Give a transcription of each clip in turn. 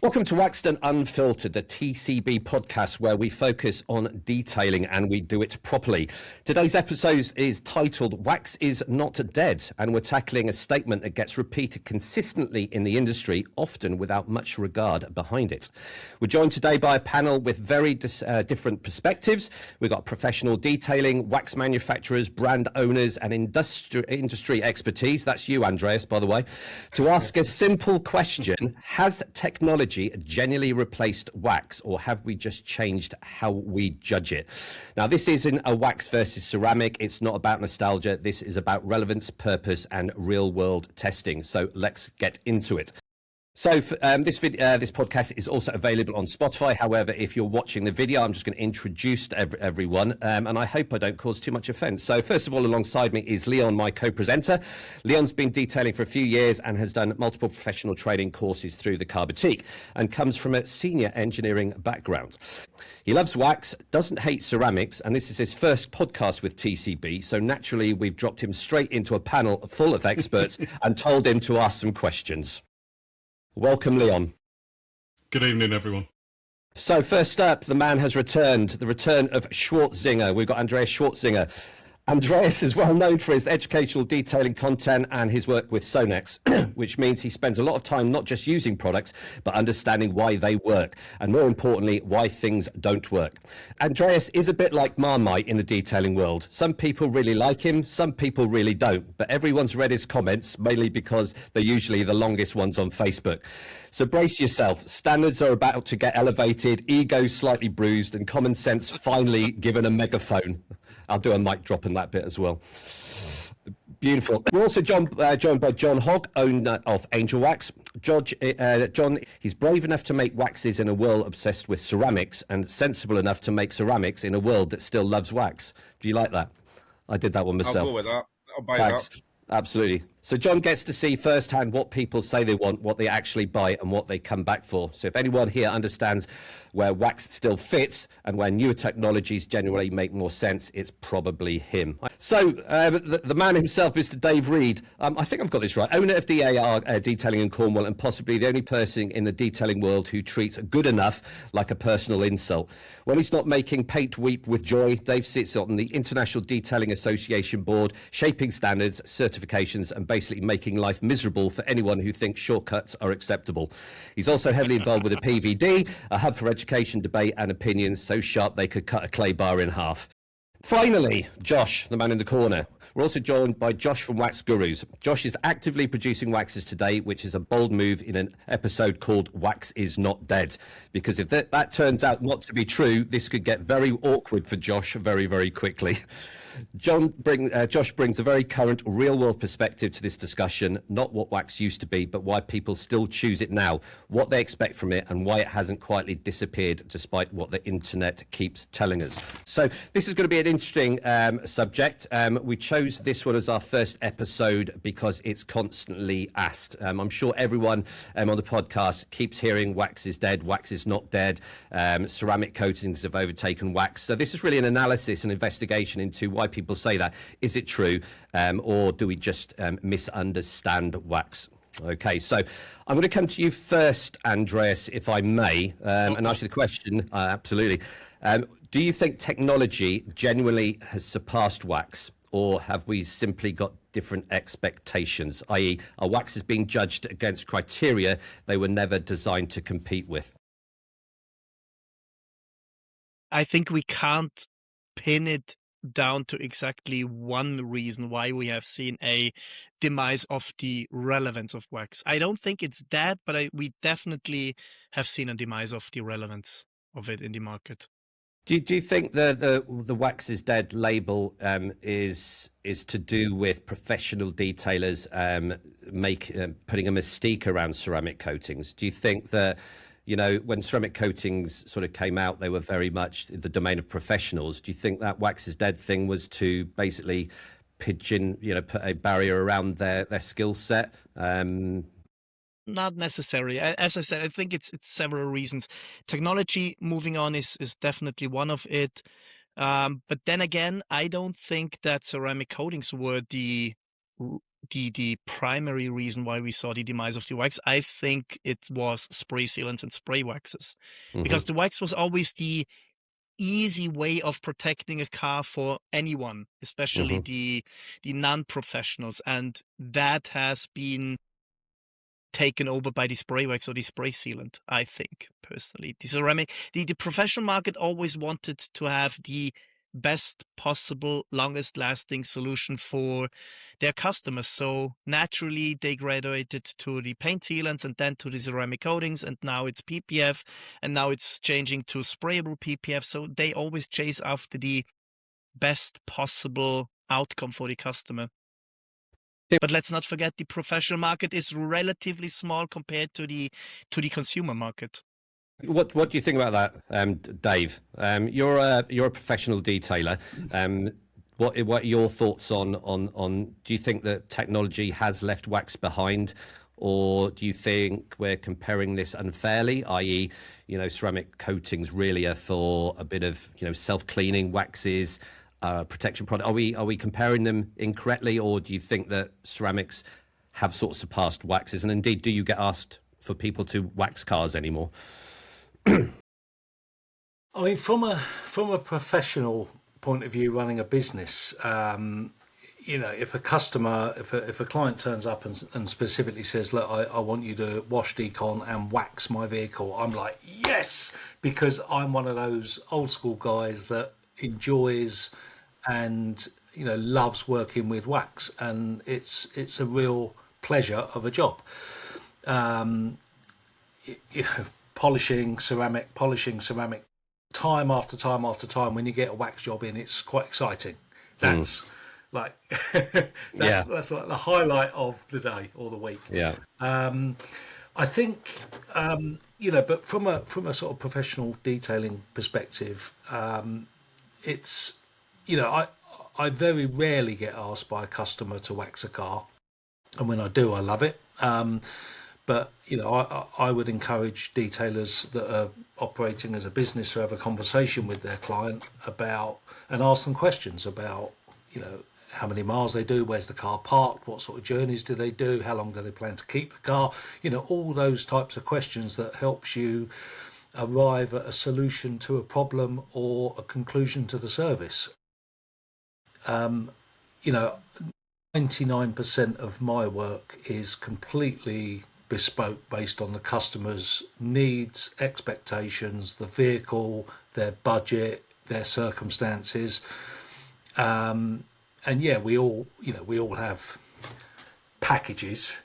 Welcome to Waxed and Unfiltered, the TCB podcast where we focus on detailing and we do it properly. Today's episode is titled Wax is Not Dead, and we're tackling a statement that gets repeated consistently in the industry, often without much regard behind it. We're joined today by a panel with very different perspectives. We've got professional detailing, wax manufacturers, brand owners and industry expertise. That's you, Andreas, by the way. To ask a simple question, has technology genuinely replaced wax, or have we just changed how we judge it? Now, this isn't a wax versus ceramic. It's not about nostalgia. This is about relevance, purpose, and real-world testing. So let's get into it. So this podcast is also available on Spotify. However, if you're watching the video, I'm just going to introduce everyone, and I hope I don't cause too much offense. So first of all, alongside me is Leon, my co-presenter. Leon's been detailing for a few years and has done multiple professional training courses through the Car Boutique and comes from a senior engineering background. He loves wax, doesn't hate ceramics, and this is his first podcast with TCB. So naturally, we've dropped him straight into a panel full of experts and told him to ask some questions. Welcome, Leon. Good evening, everyone. So first up, the man has returned, the return of Schwartzinger. We've got Andreas Schwartzinger. Andreas is well known for his educational detailing content and his work with Sonex, which means he spends a lot of time not just using products, but understanding why they work, and more importantly, why things don't work. Andreas is a bit like Marmite in the detailing world. Some people really like him, some people really don't, but everyone's read his comments, mainly because they're usually the longest ones on Facebook. So brace yourself. Standards are about to get elevated, ego slightly bruised, and common sense finally given a megaphone. I'll do a mic drop in that bit as well. Beautiful. We're also joined by John Hogg, owner of Angel Wax. John, he's brave enough to make waxes in a world obsessed with ceramics and sensible enough to make ceramics in a world that still loves wax. Do you like that? I did that one myself. I'll go with that. I'll buy that. Absolutely. So John gets to see firsthand what people say they want, what they actually buy, and what they come back for. So if anyone here understands where wax still fits and where newer technologies generally make more sense, it's probably him. So the man himself, Mr. Dave Reed, I think I've got this right, owner of DAR Detailing in Cornwall, and possibly the only person in the detailing world who treats good enough like a personal insult. When he's not making paint weep with joy, Dave sits on the International Detailing Association board, shaping standards, certifications, and basically making life miserable for anyone who thinks shortcuts are acceptable. He's also heavily involved with the PVD, a hub for education, debate and opinions so sharp they could cut a clay bar in half. Finally, Josh, the man in the corner. We're also joined by Josh from Wax Gurus. Josh is actively producing waxes today, which is a bold move in an episode called Wax is Not Dead. Because if that turns out not to be true, this could get very awkward for Josh very, very quickly. Josh brings a very current, real-world perspective to this discussion, not what wax used to be, but why people still choose it now, what they expect from it, and why it hasn't quietly disappeared despite what the internet keeps telling us. So this is going to be an interesting subject. We chose this one as our first episode because it's constantly asked. I'm sure everyone on the podcast keeps hearing wax is dead, wax is not dead, ceramic coatings have overtaken wax. So this is really an analysis and investigation into why people say that. Is it true, or do we just misunderstand wax? Okay, so I'm going to come to you first, Andreas, if I may, and ask you the question. Absolutely. Do you think technology genuinely has surpassed wax, or have we simply got different expectations, i.e. are waxes being judged against criteria they were never designed to compete with? I think we can't pin it down to exactly one reason why we have seen a demise of the relevance of wax. I don't think it's that, but we definitely have seen a demise of the relevance of it in the market. Do you think the wax is dead label is to do with professional detailers putting a mystique around ceramic coatings? Do you think that, you know, when ceramic coatings sort of came out, they were very much the domain of professionals? Do you think that wax is dead thing was to basically put a barrier around their skill set? Not necessarily. As I said, I think it's several reasons. Technology moving on is definitely one of it. But then again, I don't think that ceramic coatings were the the primary reason why we saw the demise of the wax. I think it was spray sealants and spray waxes, because the wax was always the easy way of protecting a car for anyone, especially the non-professionals, and that has been taken over by the spray wax or the spray sealant. I think personally, the ceramic, the professional market always wanted to have the best possible, longest lasting solution for their customers. So naturally, they graduated to the paint sealants and then to the ceramic coatings, and now it's PPF, and now it's changing to sprayable PPF. So they always chase after the best possible outcome for the customer. But let's not forget the professional market is relatively small compared to the consumer market. What do you think about that, Dave? You're a professional detailer. What are your thoughts on? Do you think that technology has left wax behind, or do you think we're comparing this unfairly? I.e., ceramic coatings really are for a bit of self-cleaning waxes. Protection product. Are we comparing them incorrectly, or do you think that ceramics have sort of surpassed waxes? And indeed, do you get asked for people to wax cars anymore? I mean, from a professional point of view, running a business, if a customer, if a client turns up and specifically says, "Look, I want you to wash, decon, and wax my vehicle," I'm like, yes, because I'm one of those old school guys that enjoys and loves working with wax, and it's a real pleasure of a job. Polishing ceramic time after time after time. When you get a wax job in, it's quite exciting. That's like that's like the highlight of the day or the week. Yeah. I think but from a sort of professional detailing perspective, it's I very rarely get asked by a customer to wax a car, and when I do, I love it. But I would encourage detailers that are operating as a business to have a conversation with their client about, and ask them questions about how many miles they do, where's the car parked, what sort of journeys do they do, how long do they plan to keep the car, all those types of questions that helps you arrive at a solution to a problem or a conclusion to the service. 99% of my work is completely bespoke based on the customer's needs, expectations, the vehicle, their budget, their circumstances. And yeah, we all have packages,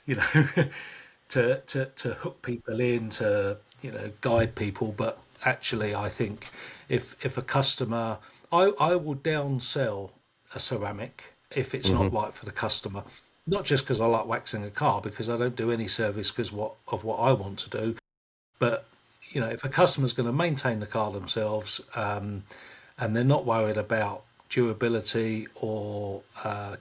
to hook people in, to guide people. But actually, I think if a customer, I will downsell a ceramic if it's not right for the customer. Not just because I like waxing a car, because I don't do any service because of what I want to do. But if a customer's going to maintain the car themselves, and they're not worried about durability or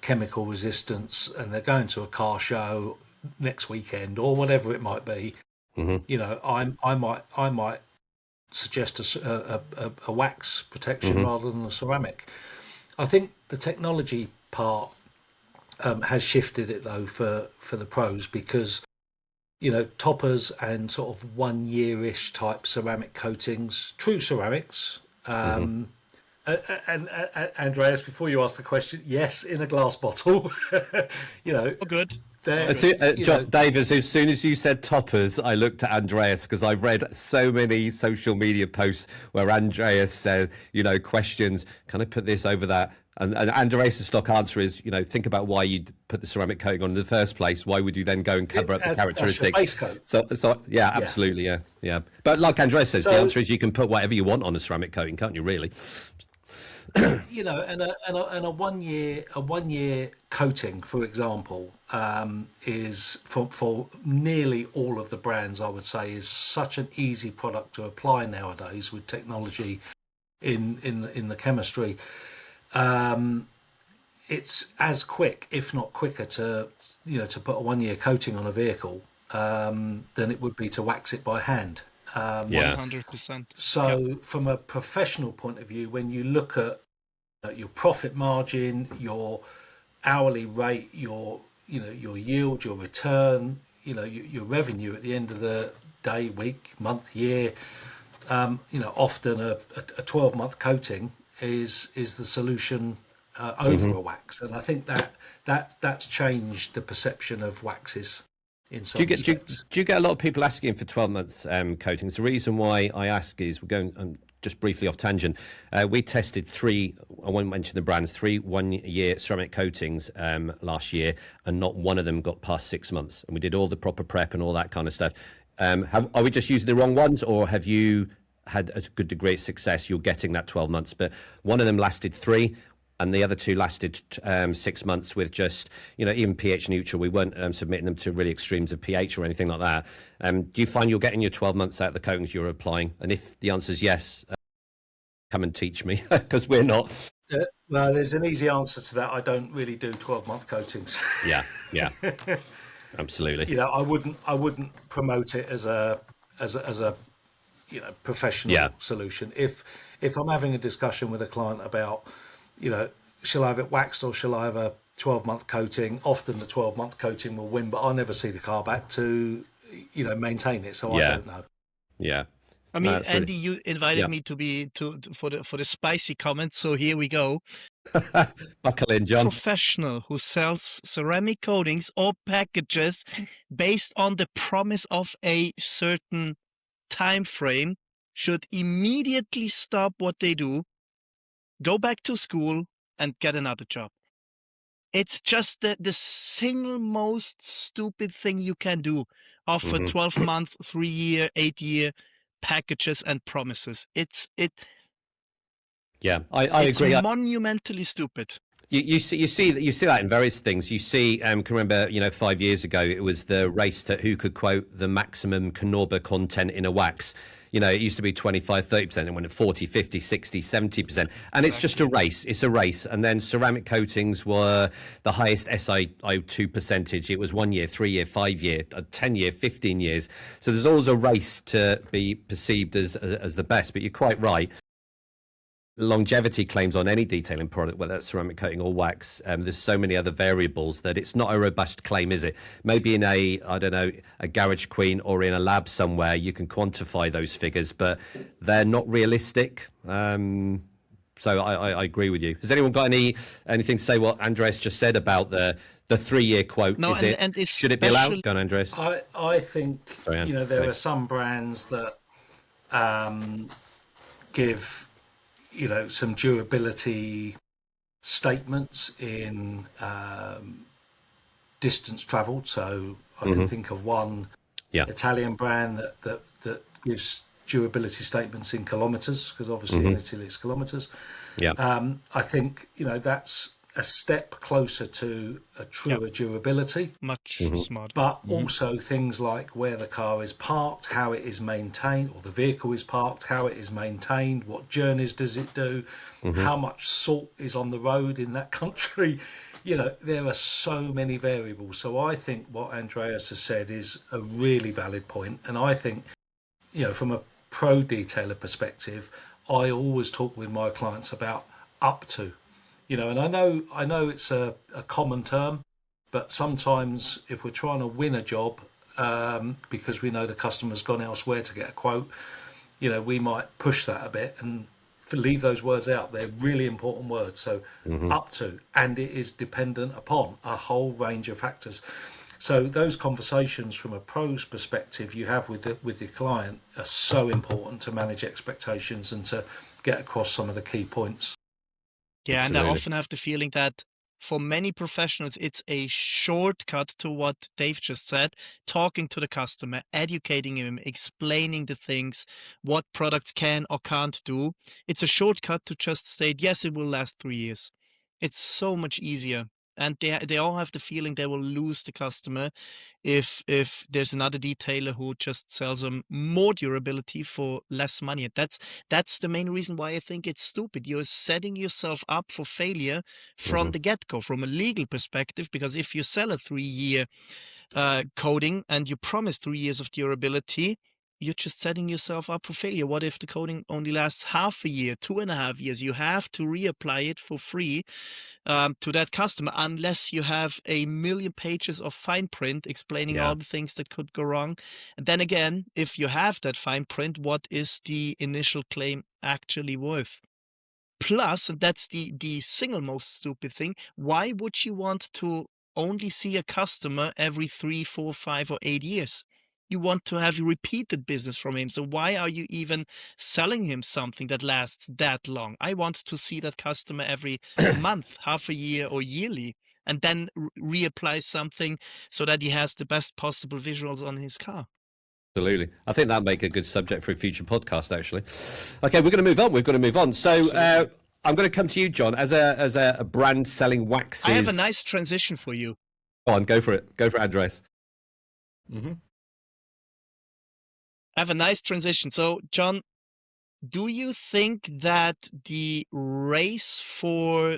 chemical resistance, and they're going to a car show next weekend or whatever it might be, I might suggest a wax protection rather than a ceramic. I think the technology part has shifted it though for the pros, because toppers and sort of 1 year-ish type ceramic coatings, true ceramics. And Andreas, before you ask the question, yes, in a glass bottle. Oh, good. Dave, as soon as you said toppers, I looked at Andreas, because I've read so many social media posts where Andreas says, questions, can I put this over that? And Andreas' stock answer is, think about why you'd put the ceramic coating on in the first place. Why would you then go and cover up the characteristics? Base coat. So yeah, absolutely, yeah. But like Andreas says, the answer is you can put whatever you want on a ceramic coating, can't you? Really? And a 1 year coating, for example, is for nearly all of the brands, I would say, is such an easy product to apply nowadays with technology in the chemistry. It's as quick, if not quicker, to put a 1 year coating on a vehicle than it would be to wax it by hand. 100%. So from a professional point of view, when you look at your profit margin, your hourly rate, your your yield, your return, your revenue at the end of the day, week, month, year. Often a 12-month coating is the solution over a wax, and I think that's changed the perception of waxes in some respects. Do you get a lot of people asking for 12 months coatings? The reason why I ask is we're going just briefly off tangent. We tested three, I won't mention the brands, 3 one-year ceramic coatings last year, and not one of them got past 6 months. And we did all the proper prep and all that kind of stuff. Are we just using the wrong ones, or have you had a good degree of success? You're getting that 12 months, but one of them lasted 3. And the other 2 lasted 6 months with just, even pH neutral. We weren't submitting them to really extremes of pH or anything like that. Do you find you're getting your 12 months out of the coatings you're applying? And if the answer is yes, come and teach me, because we're not. Well, there's an easy answer to that. I don't really do 12-month coatings. Yeah, absolutely. I wouldn't promote it as a professional solution. If I'm having a discussion with a client about, shall I have it waxed or shall I have a 12-month coating? Often the 12-month coating will win, but I'll never see the car back to, maintain it. So I don't know. Yeah. I mean, Andy, you invited me for the spicy comments, so here we go. Buckle in, John. Professional who sells ceramic coatings or packages based on the promise of a certain time frame should immediately stop what they do, go back to school, and get another job. It's just the single most stupid thing you can do. Offer 12-month, 3-year, 8-year packages and promises. I agree. It's monumentally stupid. You see that in various things. You see, can remember, 5 years ago, it was the race to who could quote the maximum Canuba content in a wax. It used to be 25, 30%, and went at 40, 50, 60, 70%. And it's just a race. It's a race. And then ceramic coatings were the highest SiO2 percentage. It was 1 year, 3 year, 5 year, 10 year, 15 years. So there's always a race to be perceived as the best. But you're quite right. Longevity claims on any detailing product, whether it's ceramic coating or wax, there's so many other variables that it's not a robust claim, is it? Maybe in a Garage Queen or in a lab somewhere, you can quantify those figures, but they're not realistic. So I agree with you. Has anyone got anything to say what Andreas just said about the 3-year quote? No, should it be allowed? Go on, Andreas. I think, there are some brands that give some durability statements in distance travelled. So I can think of one Italian brand that gives durability statements in kilometres, because obviously in Italy it's kilometres. I think that's a step closer to a truer durability. Much smarter. But also things like where the car is parked, how it is maintained, or the vehicle is parked, how it is maintained, what journeys does it do, how much salt is on the road in that country. There are so many variables. So I think what Andreas has said is a really valid point. And I think, from a pro detailer perspective, I always talk with my clients about up to. And I know it's a common term, but sometimes if we're trying to win a job, because we know the customer's gone elsewhere to get a quote, we might push that a bit and leave those words out. They're really important words. So up to, and it is dependent upon a whole range of factors. So those conversations from a pro's perspective you have with the client are so important to manage expectations and to get across some of the key points. Yeah, and I often have the feeling that for many professionals, it's a shortcut to what Dave just said, talking to the customer, educating him, explaining the things, what products can or can't do. It's a shortcut to just state, yes, it will last 3 years. It's so much easier. And they all have the feeling they will lose the customer if there's another detailer who just sells them more durability for less money. That's the main reason why I think it's stupid. You're setting yourself up for failure from the get-go, from a legal perspective, because if you sell a 3-year coating and you promise 3 years of durability, you're just setting yourself up for failure. What if the coating only lasts half a year, 2.5 years? You have to reapply it for free to that customer, unless you have a million pages of fine print explaining all the things that could go wrong. And then again, if you have that fine print, what is the initial claim actually worth? Plus, and that's the single most stupid thing, why would you want to only see a customer every 3, 4, 5, or 8 years? You want to have repeated business from him. So why are you even selling him something that lasts that long? I want to see that customer every month, half a year, or yearly, and then reapply something so that he has the best possible visuals on his car. Absolutely. I think that'd make a good subject for a future podcast, actually. Okay, we're going to move on. We've got to move on. So I'm going to come to you, John, as a brand selling waxes. I have a nice transition for you. Go on, go for it. Go for it, Andres. Mm-hmm. I have a nice transition. So, John, do you think that the race for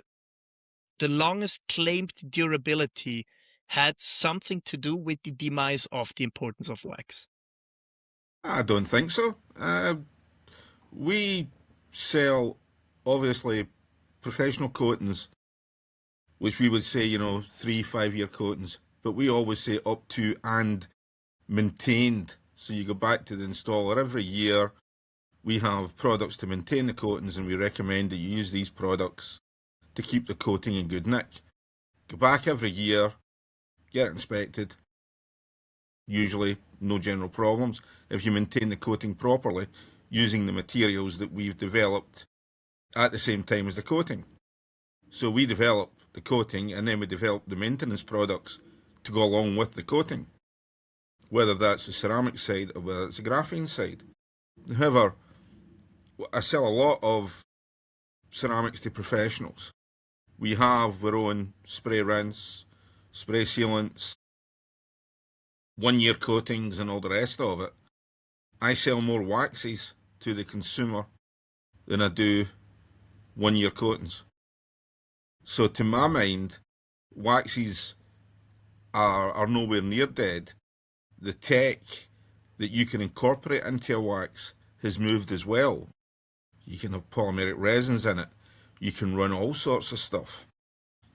the longest claimed durability had something to do with the demise of the importance of wax? I don't think so. We sell, obviously, professional coatings, which we would say, 3-5 year coatings, but we always say up to and maintained. So you go back to the installer every year. We have products to maintain the coatings, and we recommend that you use these products to keep the coating in good nick. Go back every year, get it inspected. Usually no general problems if you maintain the coating properly using the materials that we've developed at the same time as the coating. So we develop the coating, and then we develop the maintenance products to go along with the coating, whether that's the ceramic side or whether it's the graphene side. However, I sell a lot of ceramics to professionals. We have our own spray rinse, spray sealants, 1 year coatings and all the rest of it. I sell more waxes to the consumer than I do 1 year coatings. So to my mind, waxes are nowhere near dead. The tech that you can incorporate into a wax has moved as well. You can have polymeric resins in it. You can run all sorts of stuff.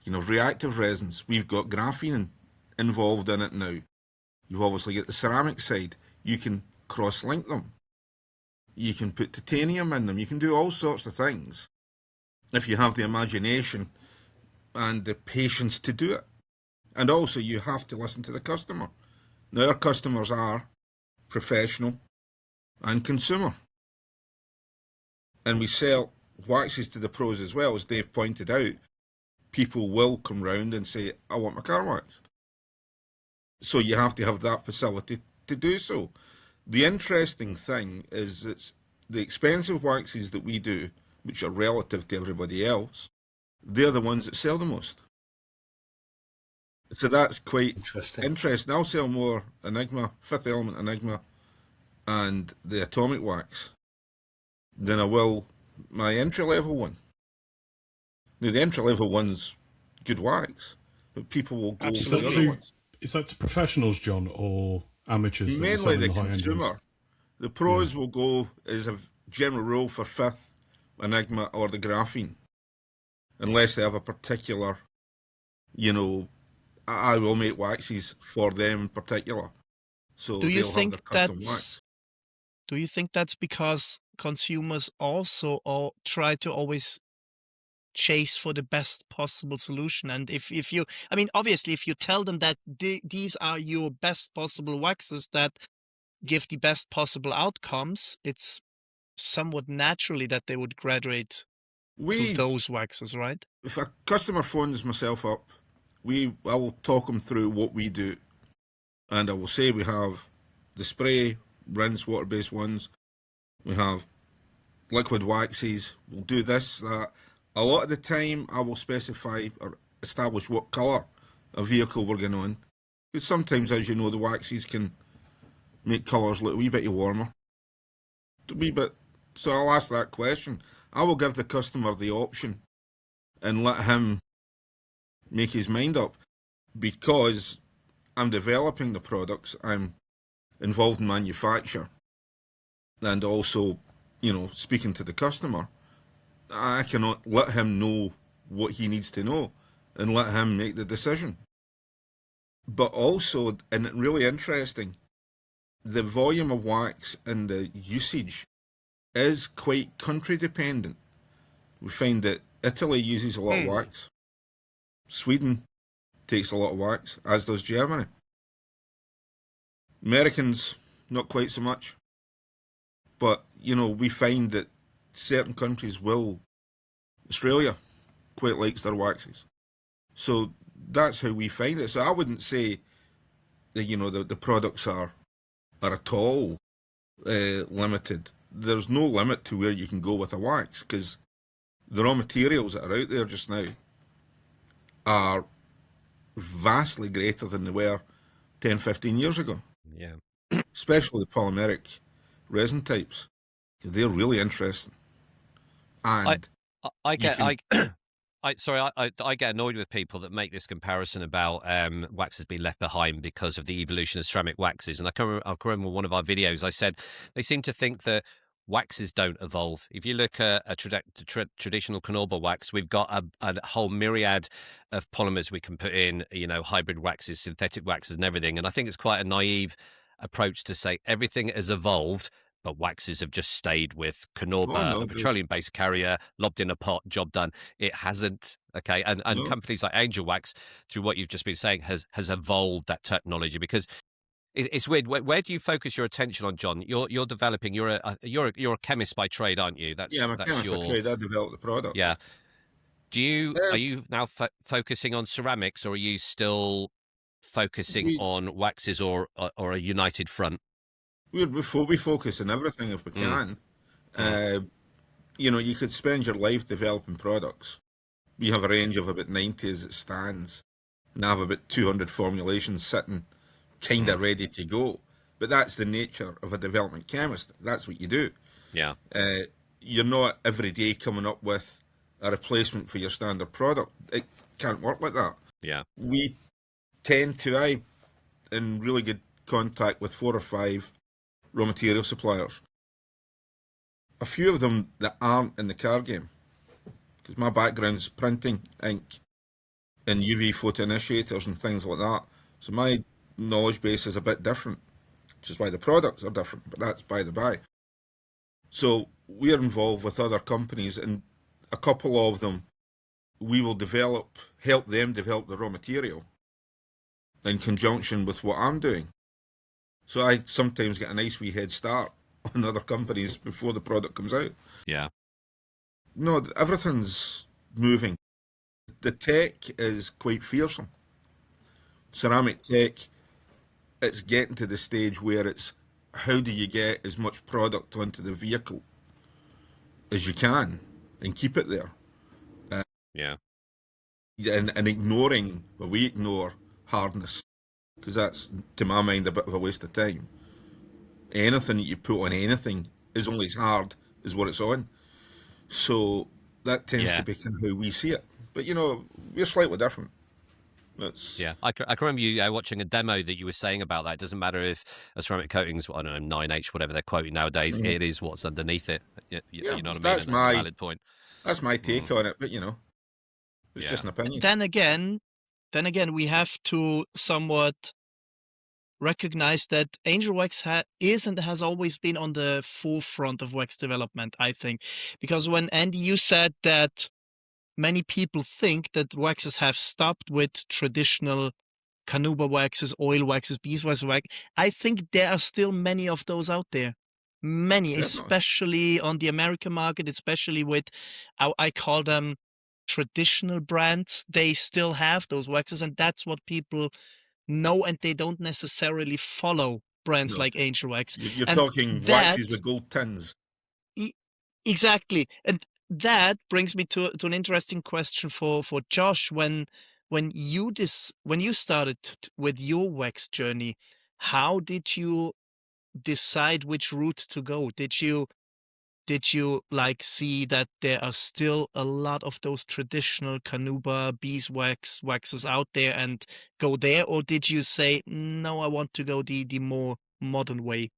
You can have reactive resins. We've got graphene involved in it now. You've obviously got the ceramic side. You can cross-link them. You can put titanium in them. You can do all sorts of things if you have the imagination and the patience to do it. And also you have to listen to the customer. Now, our customers are professional and consumer. And we sell waxes to the pros as well. As Dave pointed out, people will come round and say, I want my car waxed. So you have to have that facility to do so. The interesting thing is it's the expensive waxes that we do, which are relative to everybody else, they're the ones that sell the most. So that's quite interesting. I'll sell more Enigma, Fifth Element Enigma, and the Atomic Wax than I will my entry-level one. Now, the entry-level one's good wax, but people will go for the other ones. Is that to professionals, John, or amateurs? Mainly the consumer. The pros will go as a general rule for Fifth, Enigma, or the graphene, unless they have a particular, I will make waxes for them in particular. So do you they'll think have their custom wax. Do you think that's because consumers also all try to always chase for the best possible solution? And if you, obviously, if you tell them that these are your best possible waxes that give the best possible outcomes, it's somewhat naturally that they would graduate to those waxes, right? If a customer phones myself up, I will talk them through what we do, and I will say we have the spray, rinse, water-based ones. We have liquid waxes. We'll do this, that. A lot of the time, I will specify or establish what colour a vehicle we're going on. Because sometimes, as you know, the waxes can make colours look a wee bit warmer. So I'll ask that question. I will give the customer the option and let him make his mind up. Because I'm developing the products, I'm involved in manufacture. and also, speaking to the customer, I cannot let him know what he needs to know and let him make the decision. But also, and really interesting, the volume of wax and the usage is quite country dependent. We find that Italy uses a lot of wax. Sweden takes a lot of wax, as does Germany. Americans, not quite so much. But, we find that certain countries will. Australia quite likes their waxes. So that's how we find it. So I wouldn't say that, the products are at all limited. There's no limit to where you can go with a wax, because the raw materials that are out there just now are vastly greater than they were 10, 15 years ago. Yeah. Especially the polymeric resin types. They're really interesting. And I get I get annoyed with people that make this comparison about wax has been left behind because of the evolution of ceramic waxes. And I can remember one of our videos, I said they seem to think that waxes don't evolve. If you look at a traditional Canuba wax, we've got a whole myriad of polymers we can put in, hybrid waxes, synthetic waxes and everything. And I think it's quite a naive approach to say everything has evolved, but waxes have just stayed with Canuba, a petroleum-based carrier, lobbed in a pot, job done. It hasn't, okay? And companies like Angel Wax, through what you've just been saying, has evolved that technology, because it's weird. Where do you focus your attention on, John? You're developing. You're a chemist by trade, aren't you? I'm a chemist by trade. I develop the products. Yeah. Are you now focusing on ceramics, or are you still focusing on waxes, or a united front? We focus on everything if we can. You could spend your life developing products. We have a range of about 90 as it stands, and I have about 200 formulations sitting kind of ready to go. But that's the nature of a development chemist. That's what you do. Yeah. You're not every day coming up with a replacement for your standard product. It can't work like that. Yeah. We tend to, I'm in really good contact with 4 or 5 raw material suppliers. A few of them that aren't in the car game, because my background's printing, ink, and UV photoinitiators and things like that. So my knowledge base is a bit different, which is why the products are different, but that's by the by. So we're involved with other companies, and a couple of them, we will help them develop the raw material in conjunction with what I'm doing. So I sometimes get a nice wee head start on other companies before the product comes out. Yeah. No, everything's moving. The tech is quite fearsome. Ceramic tech, it's getting to the stage where it's how do you get as much product onto the vehicle as you can and keep it there. Yeah. And ignoring, well, we ignore hardness, because that's, to my mind, a bit of a waste of time. Anything that you put on anything is only as hard as what it's on. So that tends to be kind of how we see it. But, we're slightly different. Yeah, I can remember you watching a demo that you were saying about that. It doesn't matter if a ceramic coating's, I don't know, 9H, whatever they're quoting nowadays. Mm-hmm. It is what's underneath it. You know what I mean? That's a valid point. That's my take on it, but, it's just an opinion. Then again, we have to somewhat recognize that Angel Wax is and has always been on the forefront of wax development, I think. Because when, Andy, you said that many people think that waxes have stopped with traditional Canuba waxes, oil waxes, beeswax wax. I think there are still many of those out there. Many, especially on the American market, especially with, I call them traditional brands. They still have those waxes, and that's what people know, and they don't necessarily follow brands like Angel Wax. You're talking waxes with gold tins. Exactly. And that brings me to an interesting question for Josh. When you started with your wax journey, how did you decide which route to go? Did you see that there are still a lot of those traditional Canuba beeswax waxes out there and go there, or did you say no, I want to go the more modern way?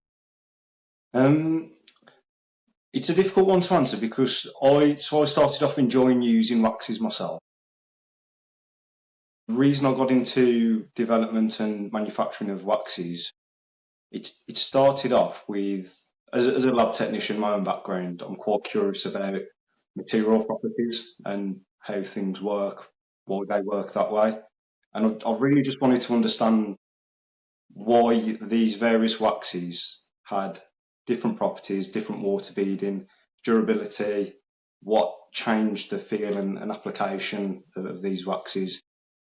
It's a difficult one to answer because I started off enjoying using waxes myself. The reason I got into development and manufacturing of waxes, it started off with, as a lab technician, my own background, I'm quite curious about material properties and how things work, why they work that way. And I really just wanted to understand why these various waxes had different properties, different water beading, durability, what changed the feel and application of these waxes.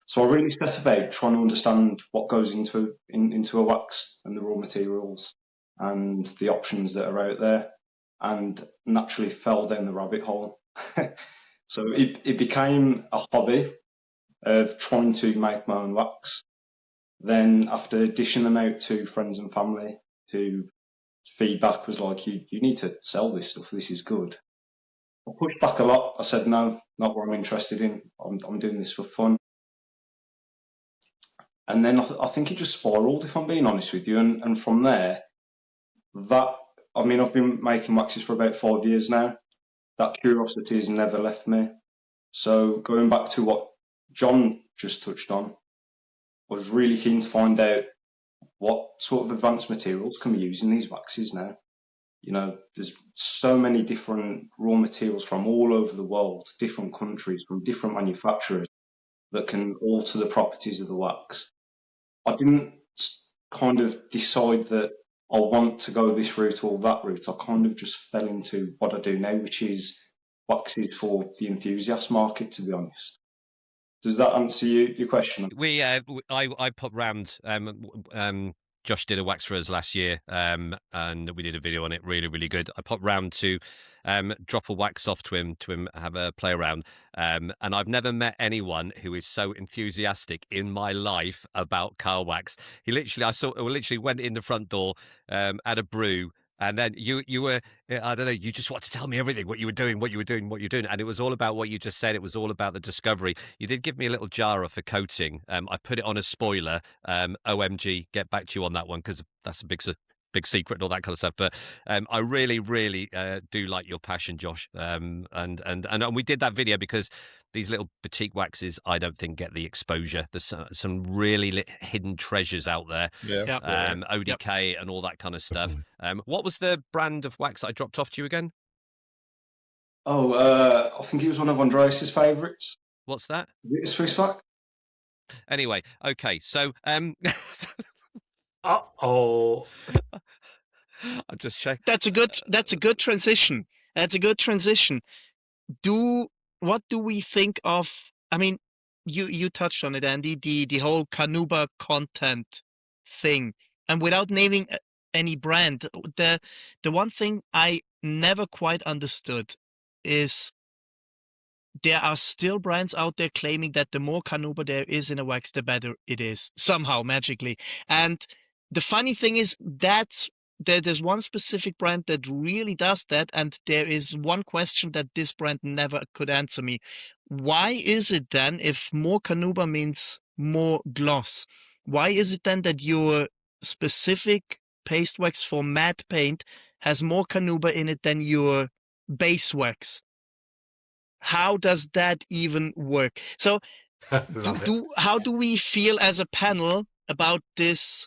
So I really set about trying to understand what goes into a wax and the raw materials and the options that are out there, and naturally fell down the rabbit hole. So it became a hobby of trying to make my own wax. Then after dishing them out to friends and family, who feedback was like, you need to sell this stuff, this is good. I pushed back a lot. I said, no, not what I'm interested in. I'm doing this for fun. And then I think it just spiraled, if I'm being honest with you. And from there, I've been making waxes for about 5 years now. That curiosity has never left me. So going back to what John just touched on, I was really keen to find out what sort of advanced materials can we use in these waxes now. You know, there's so many different raw materials from all over the world, different countries, from different manufacturers that can alter the properties of the wax. I didn't kind of decide that I want to go this route or that route. I kind of just fell into what I do now, which is waxes for the enthusiast market, to be honest. Does that answer your question? I popped round. Josh did a wax for us last year, and we did a video on it. Really, really good. I popped round to drop a wax off to him have a play around. And I've never met anyone who is so enthusiastic in my life about car wax. I literally went in the front door, had a brew. And then you were, I don't know, you just wanted to tell me everything, what you were doing. And it was all about what you just said. It was all about the discovery. You did give me a little jar for coating. I put it on a spoiler. OMG, get back to you on that one, because that's a big secret and all that kind of stuff. But I really, really do like your passion, Josh. And we did that video because these little boutique waxes, I don't think, get the exposure. There's some really hidden treasures out there. Yeah. ODK and all that kind of stuff. What was the brand of wax that I dropped off to you again? I think it was one of Andreas's favourites. What's that? Is it a Swiss wax? Anyway, okay, so Uh-oh. I'm just checking. That's a good transition. What do we think of? I mean, you touched on it, Andy. The whole Canuba content thing, and without naming any brand, the one thing I never quite understood is there are still brands out there claiming that the more Canuba there is in a wax, the better it is, somehow magically. And the funny thing is there's one specific brand that really does that, and there is one question that this brand never could answer me. Why is it then, if more Canuba means more gloss, why is it then that your specific paste wax for matte paint has more Canuba in it than your base wax? How does that even work? So how do we feel as a panel about this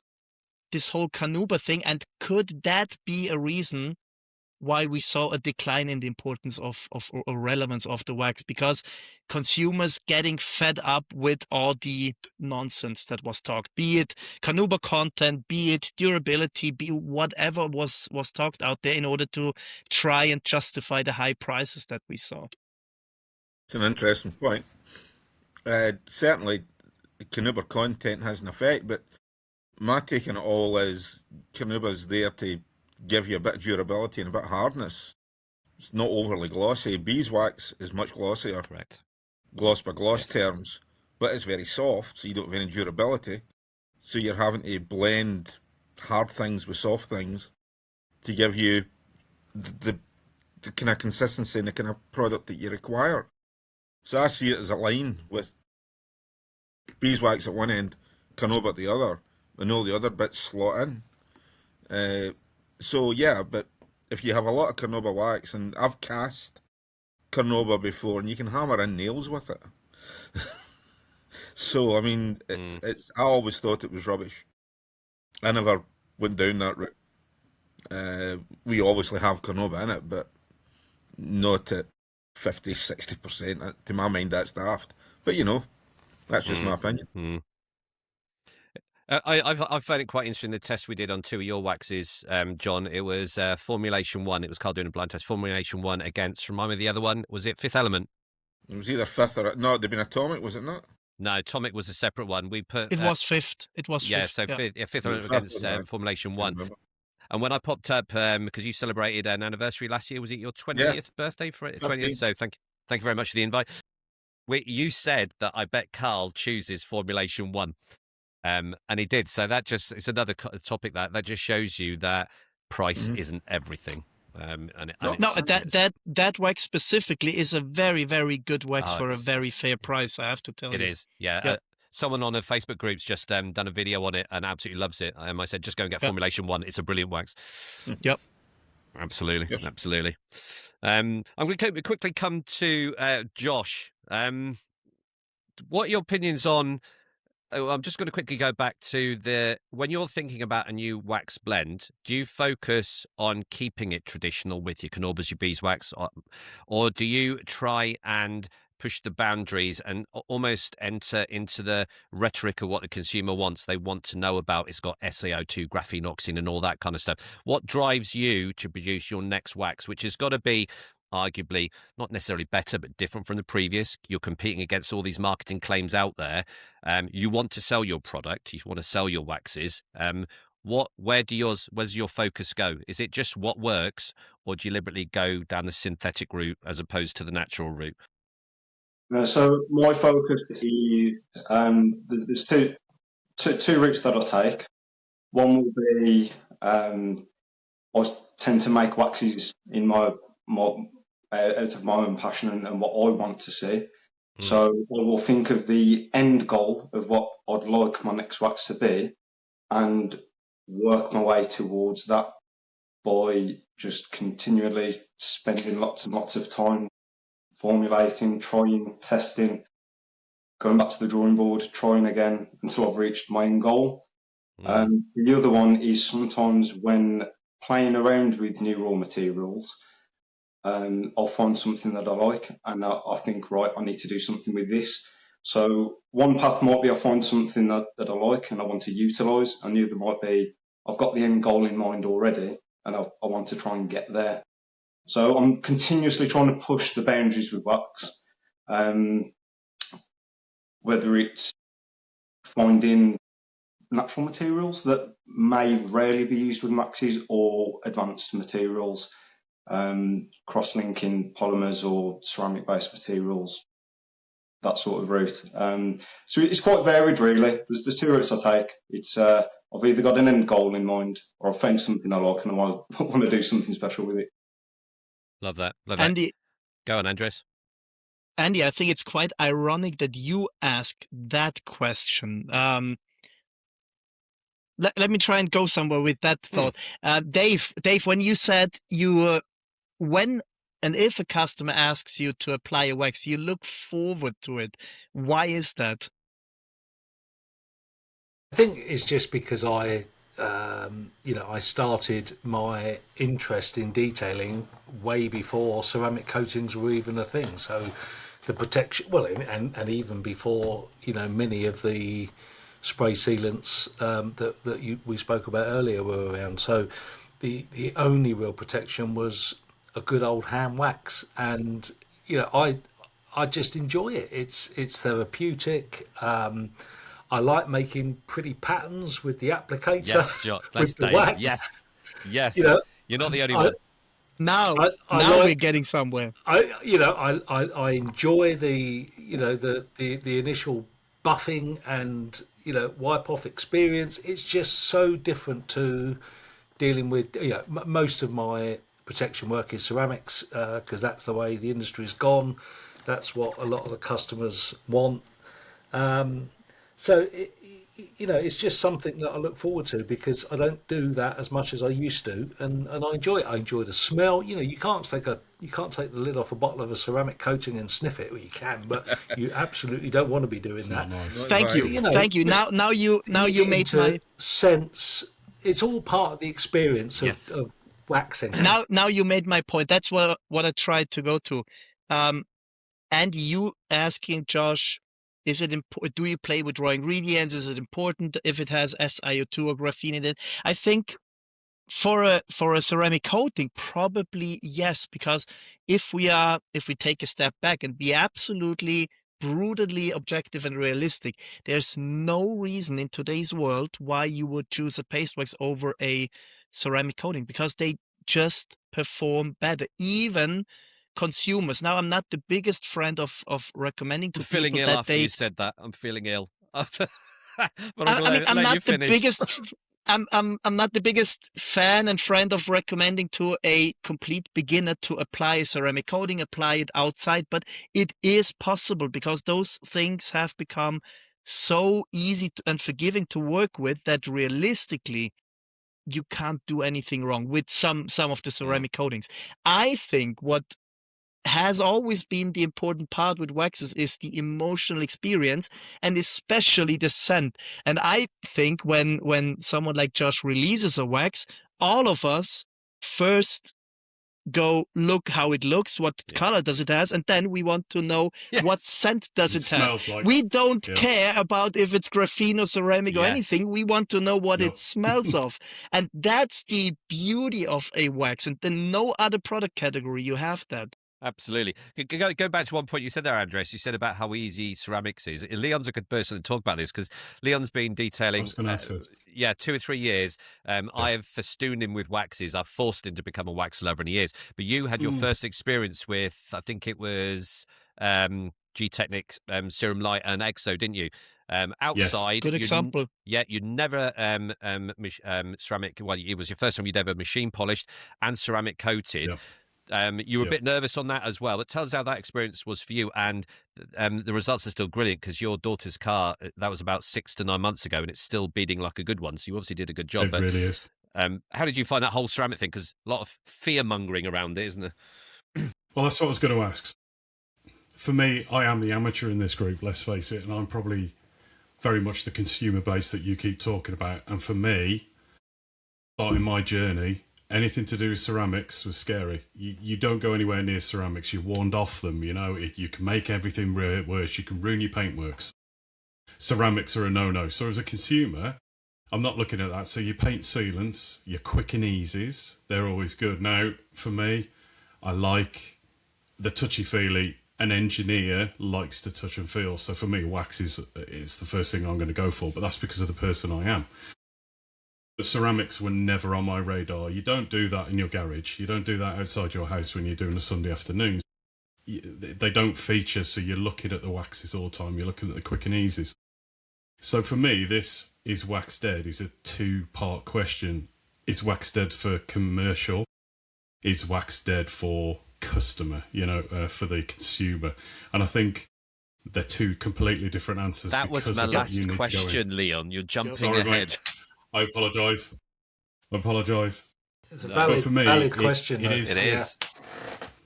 whole Canuba thing, and could that be a reason why we saw a decline in the importance of or relevance of the wax? Because consumers getting fed up with all the nonsense that was talked, be it Canuba content, be it durability, be whatever was talked out there in order to try and justify the high prices that we saw. It's an interesting point. Certainly, Canuba content has an effect, but my take on it all is Canuba's there to give you a bit of durability and a bit of hardness. It's not overly glossy. Beeswax is much glossier. Correct. Gloss by gloss terms, but it's very soft, so you don't have any durability. So you're having to blend hard things with soft things to give you the kind of consistency and the kind of product that you require. So I see it as a line with beeswax at one end, Canuba at the other, and all the other bits slot in. So yeah, but if you have a lot of Canuba wax, and I've cast Canuba before, and you can hammer in nails with it. So I mean, it's. I always thought it was rubbish. I never went down that route. We obviously have Canuba in it, but not at 50-60%. To my mind, that's daft. But that's just my opinion. I found it quite interesting, the test we did on 2 of your waxes, John. It was Formulation 1. It was Carl doing a blind test. Formulation 1 against, remind me of the other one. Was it Fifth Element? It was either fifth or no, it'd been Atomic, was it not? No, Atomic was a separate one. We put It was fifth. It was yeah, fifth. so Fifth Element Fifth, against wasn't it? Formulation 1. Remember. And when I popped up, because you celebrated an anniversary last year, was it your 20th birthday for it? 20th. So thank you very much for the invite. You said that I bet Carl chooses Formulation 1. And he did. So it's another topic that just shows you that price isn't everything. That wax specifically is a very, very good wax for a very fair price, I have to tell you. It is, yeah. Someone on a Facebook group's just done a video on it and absolutely loves it. I said, just go and get Formulation 1. It's a brilliant wax. Yep. Absolutely, yes. Absolutely. I'm going to quickly come to Josh. What are your opinions on... I'm just going to quickly go back to when you're thinking about a new wax blend, do you focus on keeping it traditional with your Canubas, your beeswax, or do you try and push the boundaries and almost enter into the rhetoric of what the consumer wants? They want to know about it's got SaO2, graphene oxine and all that kind of stuff. What drives you to produce your next wax, which has got to be arguably not necessarily better, but different from the previous? You're competing against all these marketing claims out there. You want to sell your product. You want to sell your waxes. Where's your focus go? Is it just what works, or do you deliberately go down the synthetic route as opposed to the natural route? So my focus is there's two routes that I take. One will be I tend to make waxes in my out of my own passion and what I want to see. So I will think of the end goal of what I'd like my next wax to be and work my way towards that by just continually spending lots and lots of time formulating, trying, testing, going back to the drawing board, trying again until I've reached my end goal. The other one is sometimes when playing around with new raw materials, I'll find something that I like and I think, right, I need to do something with this. So one path might be I find something that I like and I want to utilise, and the other might be I've got the end goal in mind already and I want to try and get there. So I'm continuously trying to push the boundaries with wax, whether it's finding natural materials that may rarely be used with waxes or advanced materials, cross-linking polymers or ceramic-based materials, that sort of route. So it's quite varied, really. There's two routes I take. It's I've either got an end goal in mind or I've found something I like and I want to do something special with it. Love that. Andy, go on, Andres. Andy, I think it's quite ironic that you ask that question. Let me try and go somewhere with that thought. Dave, when you said when and if a customer asks you to apply a wax, you look forward to it. Why is that? I think it's just because I started my interest in detailing way before ceramic coatings were even a thing. So the protection, and even before, many of the spray sealants that we spoke about earlier were around. So the only real protection was a good old hand wax, and I just enjoy it. It's therapeutic. I like making pretty patterns with the applicator. Yes, John, that's with the Dave. wax. Yes. You're not the only one. Now we're getting somewhere. I enjoy the initial buffing and wipe off experience. It's just so different to dealing with most of my protection work is ceramics because that's the way the industry's gone. That's what a lot of the customers want. So it's just something that I look forward to because I don't do that as much as I used to, and I enjoy it. I enjoy the smell. You can't take the lid off a bottle of a ceramic coating and sniff it. Well, you can, but you absolutely don't want to be doing that. Nice. Thank you. Thank you. Now you get made into my sense. It's all part of the experience Yes. of waxing. now you made my point. That's what I tried to go to. And you asking Josh, is it do you play with raw ingredients? Is it important if it has SiO2 or graphene in it? I think for a ceramic coating, probably yes, because if we take a step back and be absolutely brutally objective and realistic, there's no reason in today's world why you would choose a paste wax over a ceramic coating, because they just perform better. Even consumers. Now, I'm not the biggest friend of recommending to I'm feeling people ill that after they. you said that. I'm feeling ill. But I'm I gonna mean, I'm let you not the finish. biggest. I'm not the biggest fan and friend of recommending to a complete beginner to apply a ceramic coating, apply it outside, but it is possible because those things have become so easy and forgiving to work with that realistically you can't do anything wrong with some of the ceramic coatings. I think what has always been the important part with waxes is the emotional experience and especially the scent. And I think when someone like Josh releases a wax, all of us first go look how it looks, what color does it has, and then we want to know what scent does it have. Smells like. We don't care about if it's graphene or ceramic or Yes. anything. We want to know what it smells of. And that's the beauty of a wax. And then no other product category you have that. Absolutely. Go back to one point you said there, Andres. You said about how easy ceramics is. Leon's a good person to talk about this because Leon's been detailing, I was going to ask this. 2 or 3 years. I have festooned him with waxes. I've forced him to become a wax lover, and he is. But you had your first experience with, I think it was G-Technic, Serum Light and Exo, didn't you? Outside, Good example. You never ceramic. Well, it was your first time you'd ever machine polished and ceramic coated. Yeah. You were a bit nervous on that as well. But tell us how that experience was for you, and the results are still brilliant because your daughter's car, that was about 6 to 9 months ago, and it's still beating like a good one. So you obviously did a good job. It really is. How did you find that whole ceramic thing? Because a lot of fear mongering around it, isn't there? Well, that's what I was going to ask. For me, I am the amateur in this group, let's face it, and I'm probably very much the consumer base that you keep talking about. And for me, starting my journey, anything to do with ceramics was scary. You don't go anywhere near ceramics. You're warned off them. You can make everything worse. You can ruin your paintworks. Ceramics are a no-no. So as a consumer, I'm not looking at that. So your paint sealants, your quick and easies, they're always good. Now, for me, I like the touchy-feely. An engineer likes to touch and feel. So for me, wax is the first thing I'm going to go for. But that's because of the person I am. The ceramics were never on my radar. You don't do that in your garage. You don't do that outside your house when you're doing a Sunday afternoon. They don't feature, so you're looking at the waxes all the time. You're looking at the quick and easies. So for me, this is wax dead is a two-part question. Is wax dead for commercial? Is wax dead for customer, for the consumer? And I think they're two completely different answers. That was my last question, Leon. You're jumping ahead. Mate. I apologise. It's a valid question. It is.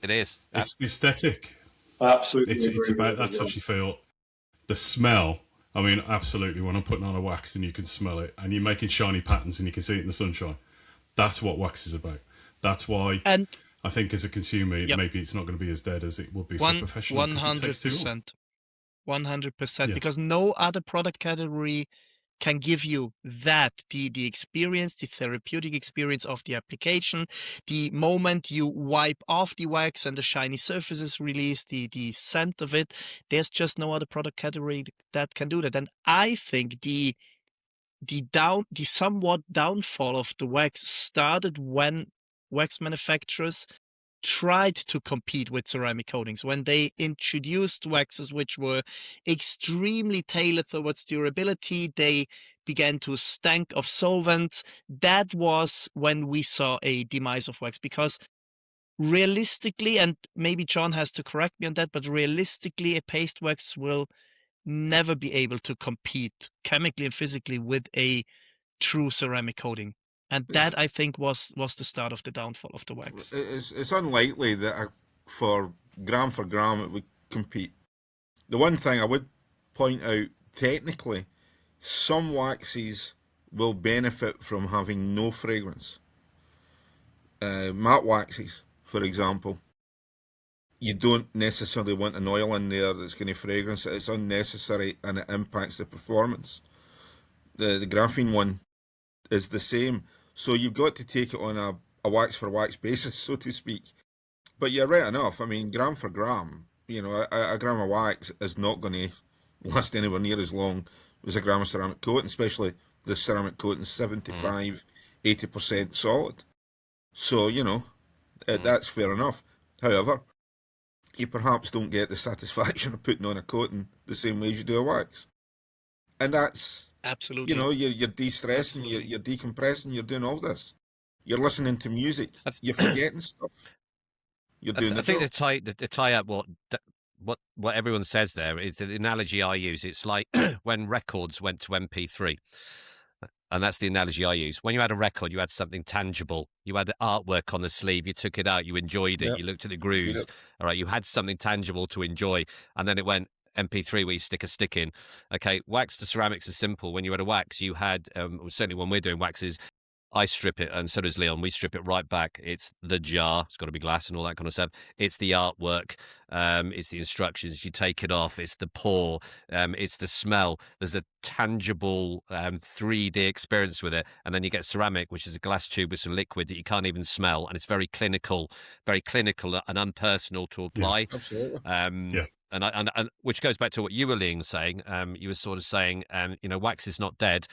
It's the aesthetic. Absolutely. It's about that touchy feel. The smell. I mean, absolutely. When I'm putting on a wax and you can smell it, and you're making shiny patterns and you can see it in the sunshine. That's what wax is about. That's why I think as a consumer, maybe it's not going to be as dead as it would be for a professional. 100%. 100%. Because no other product category can give you that, the experience, the therapeutic experience of the application, the moment you wipe off the wax and the shiny surface is released, the scent of it. There's just no other product category that can do that. And I think the somewhat downfall of the wax started when wax manufacturers tried to compete with ceramic coatings. When they introduced waxes which were extremely tailored towards durability, they began to stank of solvents. That was when we saw a demise of wax, because realistically, and maybe John has to correct me on that, but realistically a paste wax will never be able to compete chemically and physically with a true ceramic coating. And that, I think, was the start of the downfall of the wax. It's unlikely that for gram it would compete. The one thing I would point out, technically, some waxes will benefit from having no fragrance. Matte waxes, for example, you don't necessarily want an oil in there that's going to fragrance it. It's unnecessary and it impacts the performance. The graphene one is the same. So you've got to take it on a wax for wax basis, so to speak. But you're right enough. I mean, gram for gram, you know, a gram of wax is not going to last anywhere near as long as a gram of ceramic coating, especially the ceramic coating 75, 80% solid. So, you know, that's fair enough. However, you perhaps don't get the satisfaction of putting on a coating the same way as you do a wax. And that's, absolutely, you know, you're de-stressing, you're decompressing, you're doing all this. You're listening to music, you're forgetting stuff. You're doing I think to tie up what everyone says there is the analogy I use. It's like when records went to MP3. And that's the analogy I use. When you had a record, you had something tangible. You had artwork on the sleeve. You took it out. You enjoyed it. You looked at the grooves. Yep. All right. You had something tangible to enjoy. And then it went MP3 where you stick a stick in. Okay. Wax to ceramics is simple. When you had a wax, you had, certainly when we're doing waxes, I strip it, and so does Leon. We strip it right back. It's the jar. It's got to be glass and all that kind of stuff. It's the artwork. It's the instructions. You take it off. It's the pour. It's the smell. There's a tangible 3D experience with it. And then you get ceramic, which is a glass tube with some liquid that you can't even smell. And it's very clinical and unpersonal to apply. Yeah, absolutely. And which goes back to what you were, Leon, saying. You were sort of saying, you know, wax is not dead.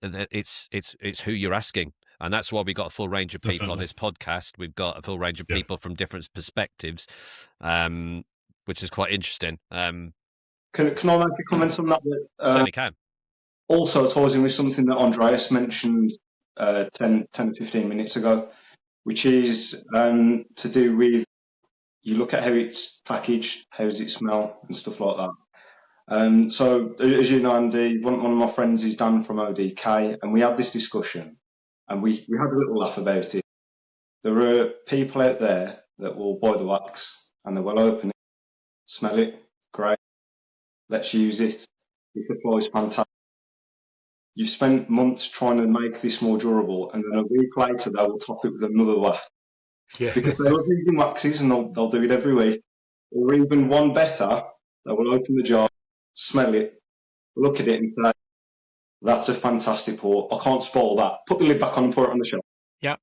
It's who you're asking, and that's why we got a full range of people on this podcast. We've got a full range of people from different perspectives, which is quite interesting. Can I make a comment on that? Certainly can. Also ties in with something that Andreas mentioned 10 to 15 minutes ago, which is to do with, you look at how it's packaged, how does it smell, and stuff like that. So, as you know, Andy, one of my friends is Dan from ODK, and we had this discussion, and we had a little laugh about it. There are people out there that will buy the wax, and they will open it, smell it, great, let's use it. It applies fantastic. You've spent months trying to make this more durable, and then a week later they will top it with another wax. Yeah. Because they love using waxes, and they'll do it every week. Or even one better, they will open the jar, smell it, look at it, and say, that's a fantastic pour. I can't spoil that. Put the lid back on and pour it on the shelf. Yeah.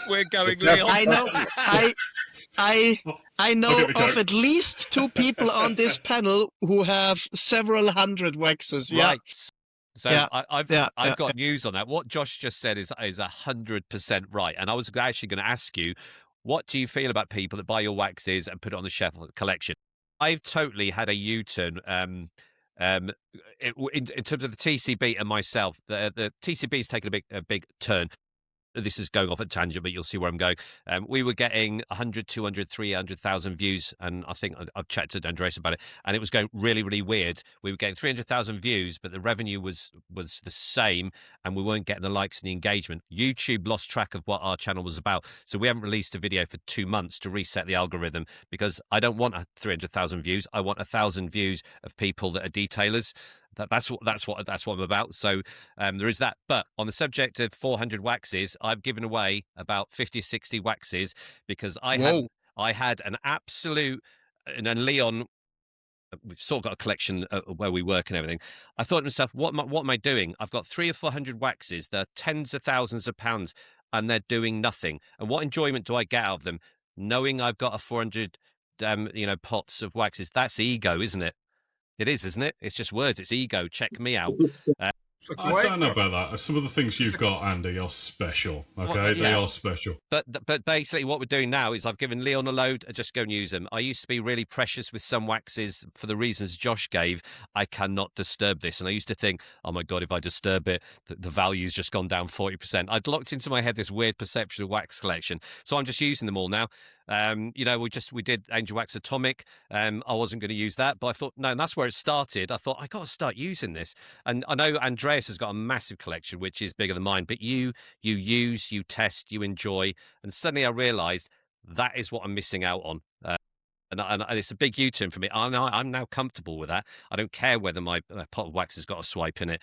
We're going, Leon. I know. I know of at least 2 people on this panel who have several hundred waxes. Yeah. Right. So I've got news on that. What Josh just said is 100% right. And I was actually going to ask you, what do you feel about people that buy your waxes and put it on the shelf collection? I've totally had a U-turn in terms of the TCB and myself. The TCB's taken a big turn. This is going off at tangent, but you'll see where I'm going. We were getting 100, 200, 300,000 views, and I think I've chatted to Andreas about it, and it was going really, really weird. We were getting 300,000 views, but the revenue was the same, and we weren't getting the likes and the engagement. YouTube lost track of what our channel was about, so we haven't released a video for 2 months to reset the algorithm, because I don't want 300,000 views. I want 1,000 views of people that are detailers. That's what I'm about. So there is that. But on the subject of 400 waxes, I've given away about 50, 60 waxes because I had an absolute, and then Leon, we've sort of got a collection where we work and everything. I thought to myself, what am I doing? I've got 300 or 400 waxes. They're tens of thousands of pounds, and they're doing nothing. And what enjoyment do I get out of them? Knowing I've got a 400, pots of waxes. That's ego, isn't it? It is, isn't it? It's just words. It's ego. Check me out. I don't know about that. Some of the things you've got, Andy, are special. Okay, well, they are special. But basically, what we're doing now is I've given Leon a load. I just go and use them. I used to be really precious with some waxes for the reasons Josh gave. I cannot disturb this, and I used to think, oh my god, if I disturb it, the value's just gone down 40%. I'd locked into my head this weird perception of wax collection, so I'm just using them all now. We did Angel Wax Atomic. I wasn't going to use that, but I thought, no, and that's where it started. I thought I got to start using this. And I know Andreas has got a massive collection, which is bigger than mine, but you use, you test, you enjoy. And suddenly I realized that is what I'm missing out on. And it's a big U-turn for me. I'm now comfortable with that. I don't care whether my pot of wax has got a swipe in it.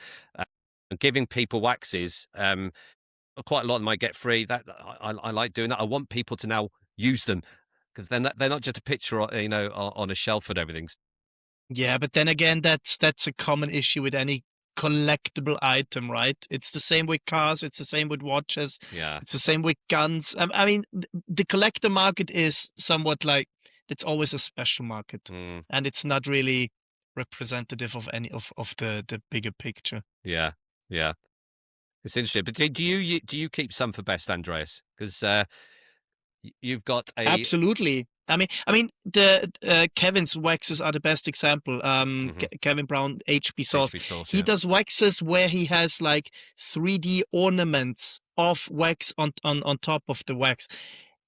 And giving people waxes, quite a lot of them I get free. That I like doing that. I want people to now use them because they're not just a picture, on a shelf and everything. Yeah, but then again, that's a common issue with any collectible item, right? It's the same with cars. It's the same with watches. Yeah, It's the same with guns. I mean, the collector market is somewhat like, it's always a special market, and it's not really representative of any of the bigger picture. yeah. It's interesting. But do you keep some for best, Andreas? Because you've got a Absolutely. I mean, the Kevin's waxes are the best example. Kevin Brown, HB Sauce. He does waxes where he has like 3D ornaments of wax on top of the wax.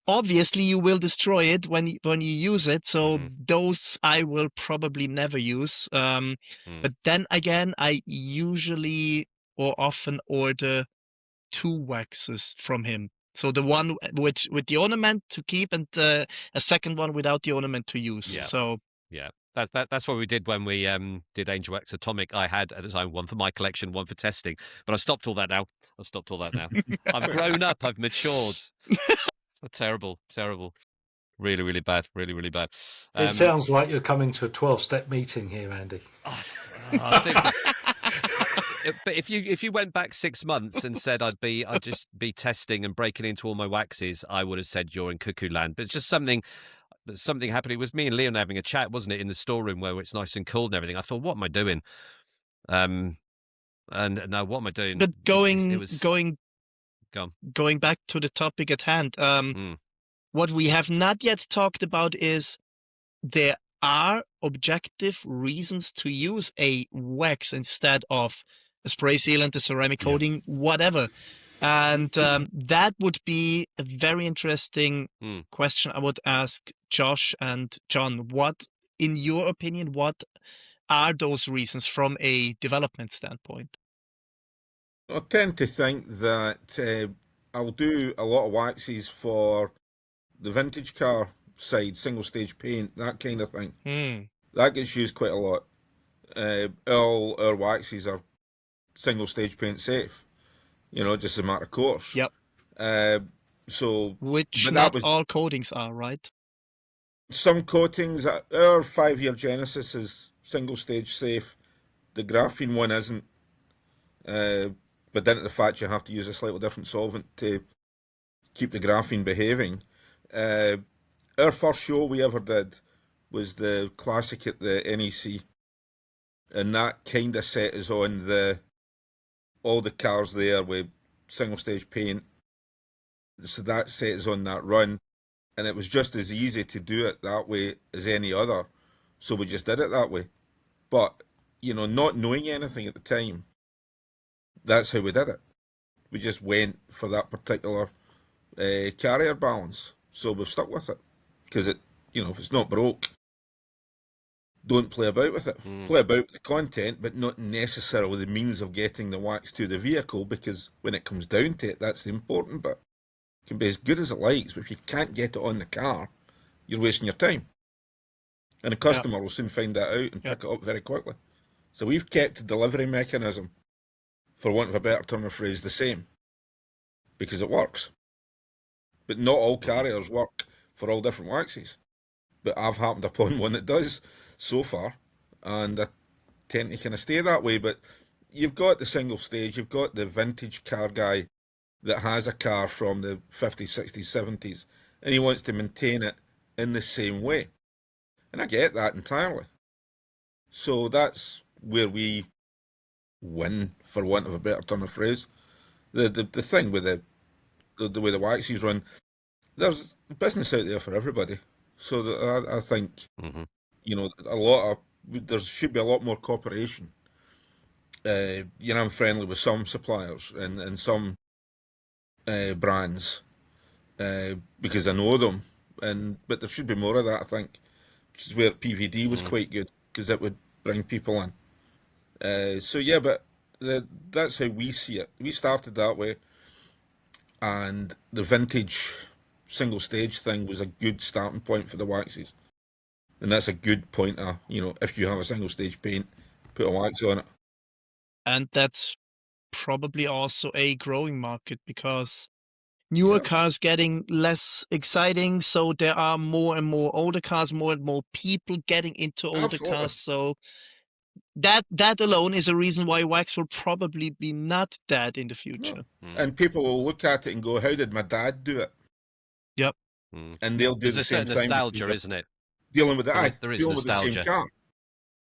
Obviously, you will destroy it when you use it. So those I will probably never use. But then again, I usually or often order 2 waxes from him. So the one with the ornament to keep, and a second one without the ornament to use. Yeah. So yeah, that's what we did when we did Angel Wax Atomic. I had at the time one for my collection, one for testing, but I stopped all that now. I've grown up. I've matured. Terrible. Really, really bad. Really bad. It sounds like you're coming to a 12-step meeting here, Andy. I think, but if you went back 6 months and said I'd just be testing and breaking into all my waxes, I would have said you're in cuckoo land. But it's just something happened. It was me and Leon having a chat, wasn't it, in the storeroom where it's nice and cold and everything. I thought, what am I doing? And now what am I doing? But going back to the topic at hand, what we have not yet talked about is there are objective reasons to use a wax instead of a spray sealant, a ceramic coating, whatever. And that would be a very interesting question I would ask Josh and John. What, in your opinion, what are those reasons from a development standpoint? I tend to think that I'll do a lot of waxes for the vintage car side, single stage paint, that kind of thing. That gets used quite a lot. All our waxes are single stage paint safe, just a matter of course. Yep. Which not all coatings are, right? Some coatings, our 5-year Genesis is single stage safe. The graphene one isn't. But then the fact you have to use a slightly different solvent to keep the graphene behaving. Our first show we ever did was the Classic at the NEC, and that kind of set us on all the cars there with single stage paint. So that set us on that run, and it was just as easy to do it that way as any other. So we just did it that way. But, not knowing anything at the time, that's how we did it. We just went for that particular carrier balance. So we've stuck with it. Because if it's not broke, don't play about with it. Play about with the content, but not necessarily the means of getting the wax to the vehicle, because when it comes down to it, that's the important bit. It can be as good as it likes, but if you can't get it on the car, you're wasting your time. And the customer will soon find that out and pick it up very quickly. So we've kept the delivery mechanism, for want of a better term of phrase, the same, because it works. But not all carriers work for all different waxes. But I've happened upon one that does so far, and I tend to kind of stay that way. But you've got the single stage, you've got the vintage car guy that has a car from the 50s, 60s, 70s, and he wants to maintain it in the same way. And I get that entirely. So that's where we win, for want of a better term of phrase. The thing with the way the waxes run, there's business out there for everybody. So I think, there should be a lot more cooperation. I'm friendly with some suppliers and some brands because I know them, but there should be more of that, I think, which is where PVD was quite good because it would bring people in. So yeah, but that's how we see it. We started that way, and the vintage single stage thing was a good starting point for the waxes, and that's a good pointer. If you have a single stage paint, put a wax on it. And that's probably also a growing market because newer cars getting less exciting, so there are more and more older cars, more and more people getting into older Absolutely. cars. So that alone is a reason why wax will probably be not dead in the future. And people will look at it and go, "How did my dad do it?" Yep. And they'll do There's the a same certain thing. nostalgia, isn't it? Dealing with it, There is dealing with the same nostalgia. car.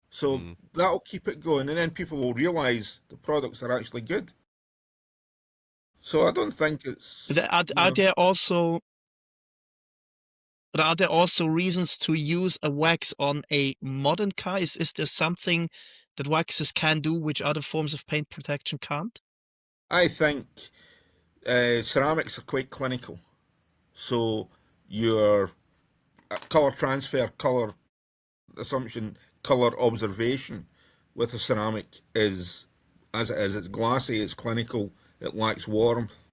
So that'll keep it going, and then people will realise the products are actually good. So I don't think it's. Are there also reasons to use a wax on a modern car? Is there something that waxes can do which other forms of paint protection can't? I think ceramics are quite clinical. So your colour transfer, colour assumption, colour observation with a ceramic is, as it is, it's glassy, it's clinical, it lacks warmth.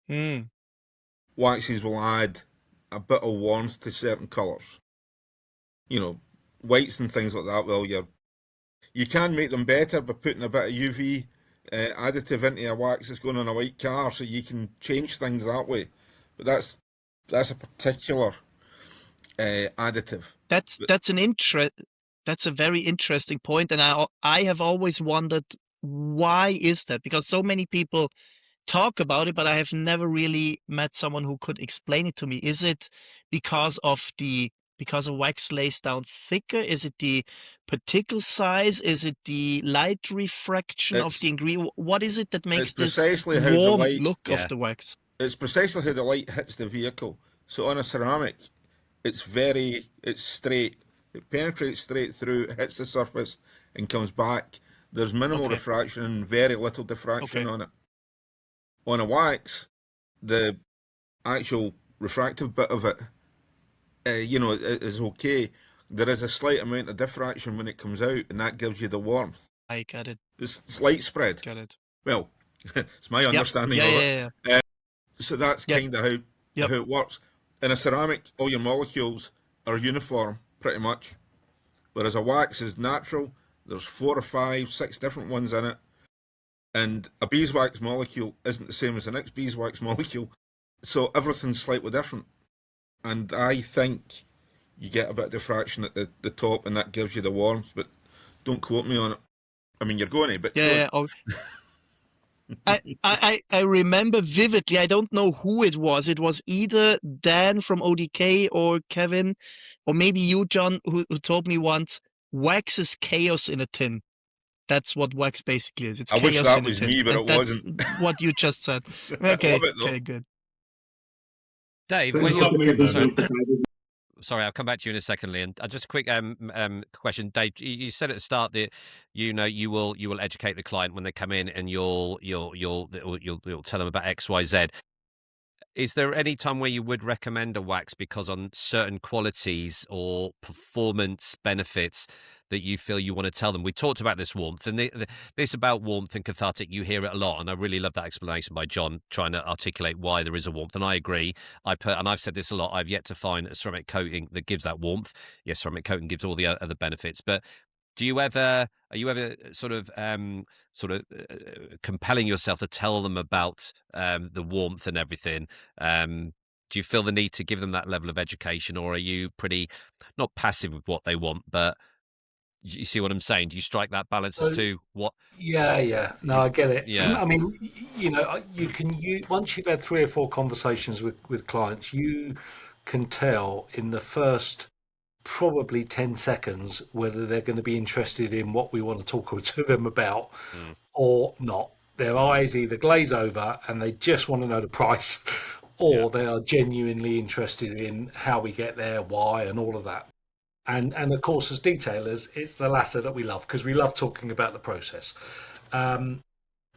Waxes will add a bit of warmth to certain colours. Whites and things like that, well, you can make them better by putting a bit of UV additive into a wax that's going on a white car, so you can change things that way. But that's a particular additive. That's a very interesting point, and I have always wondered why is that, because so many people talk about it, but I have never really met someone who could explain it to me. Is it because a wax lays down thicker? Is it the particle size? Is it the light refraction of the ingredient? What is it that makes this warm look of the wax? It's precisely how the light hits the vehicle. So on a ceramic, it's straight. It penetrates straight through, hits the surface, and comes back. There's minimal refraction and very little diffraction on it. On a wax, the actual refractive bit of it, is okay. There is a slight amount of diffraction when it comes out, and that gives you the warmth. I get it. It's light spread. Got it. Well, it's my understanding of it. Yeah. So that's kind of how it works. In a ceramic, all your molecules are uniform, pretty much. Whereas a wax is natural. There's 4 or 5, 6 different ones in it. And a beeswax molecule isn't the same as the next beeswax molecule. So everything's slightly different. And I think you get a bit of diffraction at the top, and that gives you the warmth, but don't quote me on it. I mean, you're going to, but... I remember vividly, I don't know who it was. It was either Dan from ODK or Kevin, or maybe you, John, who told me once, wax is chaos in a tin. That's what wax basically is. It's I chaos wish that in was a tin. me, but And it wasn't. that's what you just said. Okay, okay, good. Dave, sorry, I'll come back to you in a second, Lee. And just a quick question, Dave. You said at the start that you will educate the client when they come in, and you'll tell them about X, Y, Z. Is there any time where you would recommend a wax because on certain qualities or performance benefits that you feel you want to tell them? We talked about this warmth, and this about warmth and cathartic, you hear it a lot, and I really love that explanation by John trying to articulate why there is a warmth, and I agree. And I've said this a lot, I've yet to find a ceramic coating that gives that warmth. Yes, ceramic coating gives all the other benefits, but are you ever sort of compelling yourself to tell them about the warmth and everything? Do you feel the need to give them that level of education, or are you pretty not passive with what they want, but you see what I'm saying? Do you strike that balance as to what? Yeah. No, I get it. Yeah. I mean, once you've had 3 or 4 conversations with clients, you can tell in the first probably 10 seconds whether they're going to be interested in what we want to talk to them about or not. Their eyes either glaze over and they just want to know the price, or they are genuinely interested in how we get there, why, and all of that. And of course, as detailers, it's the latter that we love, because we love talking about the process.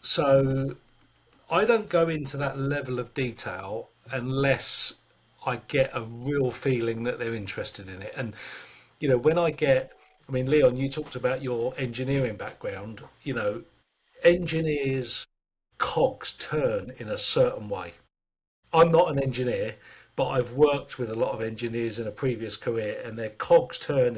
So I don't go into that level of detail unless I get a real feeling that they're interested in it. And when I mean, Leon, you talked about your engineering background. Engineers' cogs turn in a certain way. I'm not an engineer, but I've worked with a lot of engineers in a previous career, and their cogs turn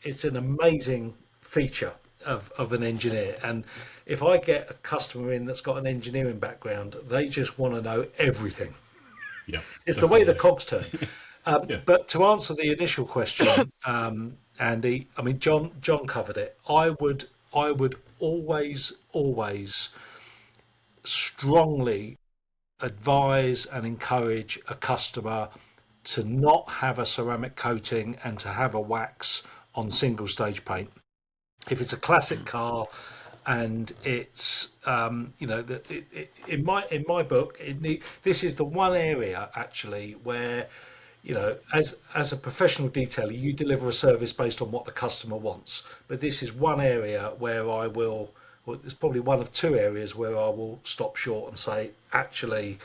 it's an amazing feature of an engineer. And if I get a customer in that's got an engineering background, they just want to know everything. Yeah, it's definitely. the way the cogs turn. Yeah. But to answer the initial question, Andy, I mean, John covered it. I would always strongly advise and encourage a customer to not have a ceramic coating and to have a wax on single stage paint. If it's a classic car and it's in my book, this is the one area actually where as a professional detailer, you deliver a service based on what the customer wants. But this is one area where it's probably one of two areas where I will stop short and say, actually,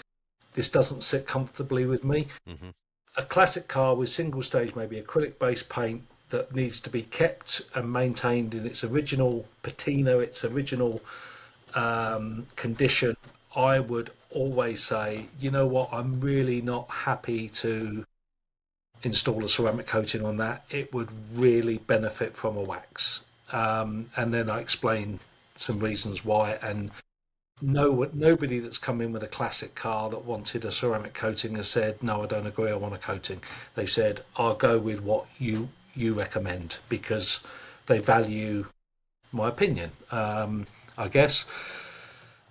this doesn't sit comfortably with me. Mm-hmm. A classic car with single stage, maybe acrylic based paint that needs to be kept and maintained in its original patina, its original condition, I would always say, you know what, I'm really not happy to install a ceramic coating on that. It would really benefit from a wax. And then I explain some reasons why. And nobody that's come in with a classic car that wanted a ceramic coating has said, no, I don't agree, I want a coating. They've said, I'll go with what you recommend, because they value my opinion, I guess.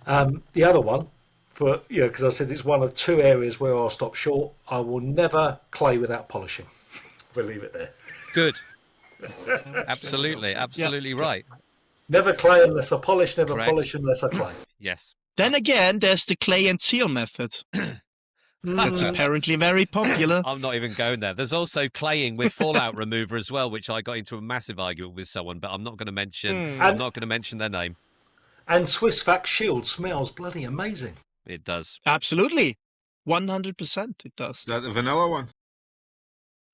The other one, because I said it's one of two areas where I'll stop short. I will never clay without polishing. We'll leave it there. Good. Absolutely right. Never clay unless I polish, never Correct. polish unless I clay. Yes. Then again, there's the clay and seal method. That's apparently very popular. I'm not even going there. There's also claying with fallout remover as well, which I got into a massive argument with someone, but I'm not going to mention. I'm not going to mention their name. And Swiss Vac Shield smells bloody amazing. It does. Absolutely. 100% it does. Is that the vanilla one?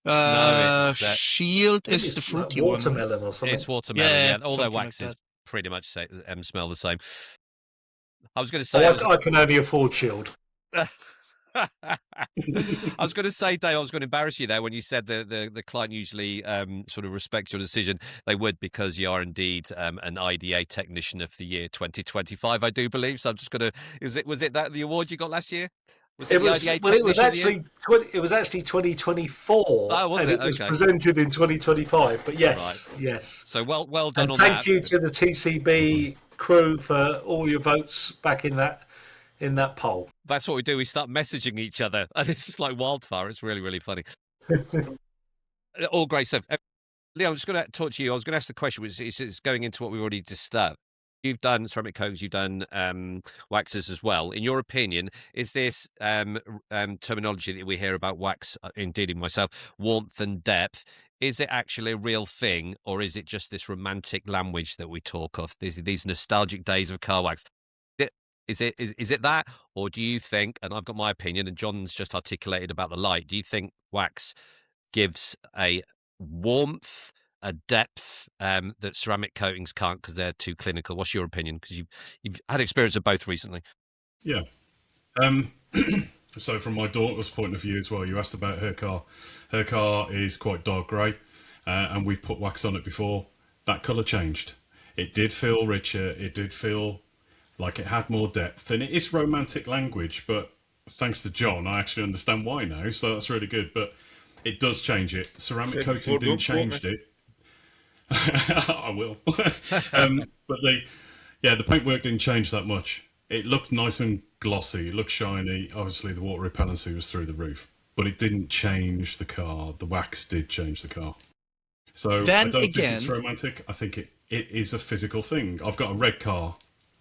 No, it's Shield is the fruity one. Watermelon or something. It's watermelon, yeah. All their something like waxes that. pretty much smell the same. I was going to say... I can only afford Shield. I was going to say, Dave, I was going to embarrass you there when you said the client usually sort of respects your decision. They would, because you are indeed an IDA Technician of the Year 2025, I do believe. So I'm just going to... Was it that the award you got last year? It was actually 2024. Oh, was it? It was Okay. Presented in 2025. But yes, Right. yes. So well done And on thank that. you to the TCB crew for all your votes back in that poll. That's what we do. We start messaging each other. And it's just like wildfire. It's really, really funny. All great stuff. Leo, I'm just going to talk to you. I was going to ask the question, which is going into what we've already discussed. You've done ceramic coatings, you've done waxes as well. In your opinion, is this terminology that we hear about wax, in dealing with myself, warmth and depth, is it actually a real thing, or is it just this romantic language that we talk of, these nostalgic days of car wax? Is it that, or do you think, and I've got my opinion, and John's just articulated about the light, do you think wax gives a warmth, a depth that ceramic coatings can't because they're too clinical? What's your opinion? Because you've had experience of both recently. Yeah. So from my daughter's point of view as well, you asked about her car. Her car is quite dark grey, and we've put wax on it before. That colour changed. It did feel richer. It did feel like it had more depth. And it is romantic language, but thanks to John, I actually understand why now, so that's really good. But it does change it. Ceramic coating didn't change it. I will. But the paintwork didn't change that much. It looked nice and glossy. It looked shiny. Obviously, the water repellency was through the roof, but it didn't change the car. The wax did change the car. So Then I don't think again- it's romantic. I think it is a physical thing. I've got a red car.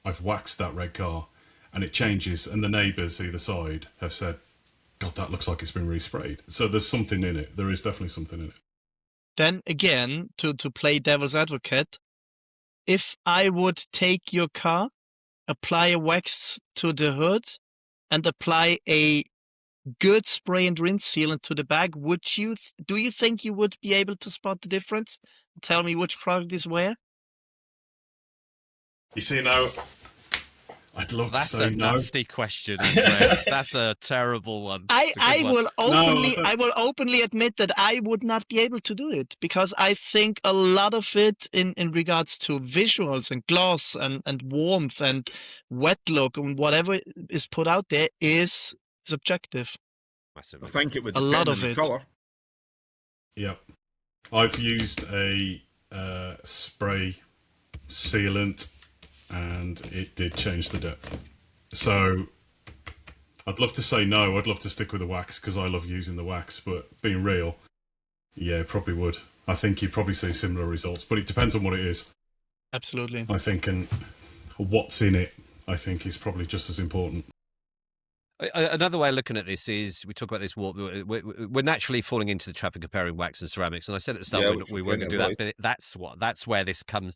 I've waxed that red car, and it changes. And the neighbours either side have said, "God, that looks like it's been resprayed." So there's something in it. There is definitely something in it. Then again, to play devil's advocate, if I would take your car, apply a wax to the hood, and apply a good spray and rinse sealant to the bag, do you think you would be able to spot the difference? Tell me which product is where? You see, now, I'd love That's to say a no. nasty question, Andres. That's a terrible one. I will openly No, I will openly admit that I would not be able to do it, because I think a lot of it in regards to visuals and gloss and warmth and wet look and whatever is put out there is subjective. I Massively. think it would A depend lot on of the it. colour. Yeah, I've used a spray sealant, and it did change the depth. So I'd love to say no. I'd love to stick with the wax because I love using the wax. But being real, yeah, it probably would. I think you'd probably see similar results, but it depends on what it is. Absolutely. I think, and what's in it, I think, is probably just as important. Another way of looking at this is, we talk about this warp. We're naturally falling into the trap of comparing wax and ceramics, and I said at the start we weren't going to do that, but that's where this comes.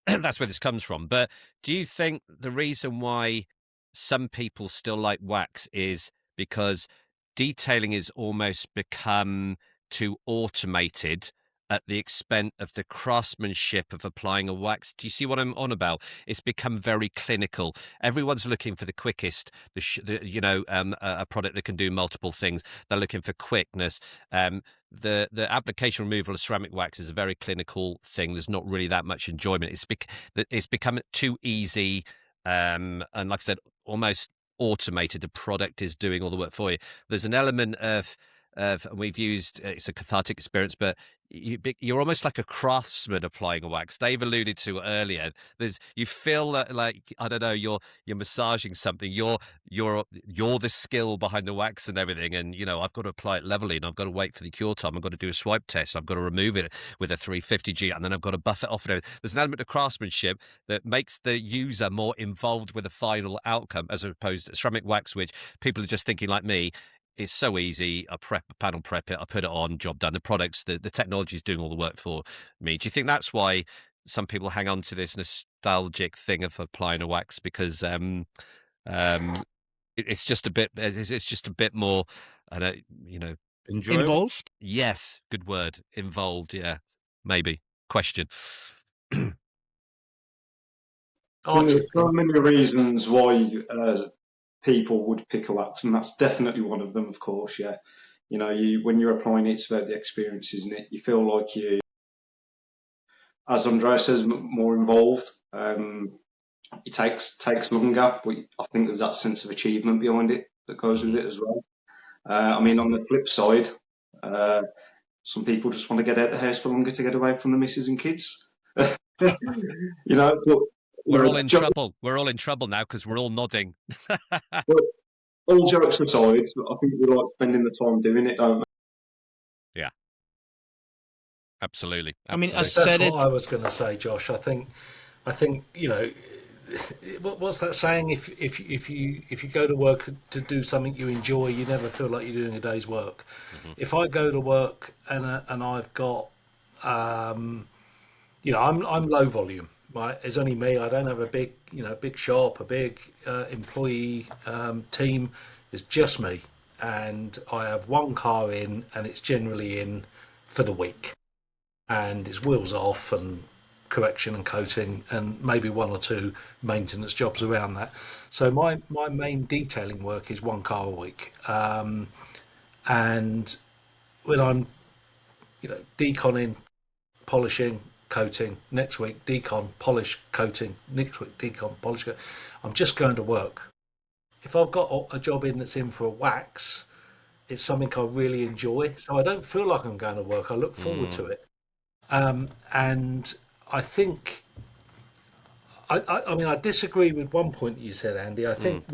That's where this comes from. But do you think the reason why some people still like wax is because detailing is almost become too automated at the expense of the craftsmanship of applying a wax? Do you see what I'm on about? It's become very clinical. Everyone's looking for the quickest, a product that can do multiple things. They're looking for quickness. The application removal of ceramic wax is a very clinical thing. There's not really that much enjoyment. It's become too easy, and like I said, almost automated. The product is doing all the work for you. There's an element of we've used, it's a cathartic experience, but you're almost like a craftsman applying a wax. Dave alluded to earlier. You feel like, I don't know, you're massaging something. You're the skill behind the wax and everything. And I've got to apply it levelly, and I've got to wait for the cure time. I've got to do a swipe test. I've got to remove it with a 350G, and then I've got to buff it off. There's an element of craftsmanship that makes the user more involved with the final outcome, as opposed to ceramic wax, which people are just thinking like me. It's so easy. I panel prep it, I put it on, job done. The products, the technology is doing all the work for me. Do you think that's why some people hang on to this nostalgic thing of applying a wax? Because it's just a bit more, Enjoyable. Involved? Yes, good word. Involved, yeah. Maybe. Question. There's so many reasons why people would pick a wax, and that's definitely one of them, of course. Yeah, when you're applying it, it's about the experience, isn't it? You feel like you, as Andreas says, more involved. It takes longer, but I think there's that sense of achievement behind it that goes with it as well. On the flip side, some people just want to get out the house for longer to get away from the missus and kids. But, we're all in trouble. We're all in trouble now because we're all nodding. But all jokes aside, I think we like spending the time doing it, don't we? Yeah. Absolutely. I mean, I That's said what it. I was going to say, Josh. I think, what's that saying? If you go to work to do something you enjoy, you never feel like you're doing a day's work. Mm-hmm. If I go to work and I've got, I'm low volume. Right, it's only me. I don't have a big shop, a big employee team. It's just me, and I have one car in, and it's generally in for the week, and it's wheels off and correction and coating, and maybe one or two maintenance jobs around that. So my main detailing work is one car a week, and when I'm deconning, polishing, coating, next week decon, polish, coating, next week decon, polish, I'm just going to work. If I've got a job in that's in for a wax, it's something I really enjoy, so I don't feel like I'm going to work. I look forward to it. And I think I disagree with one point that you said, Andy. I think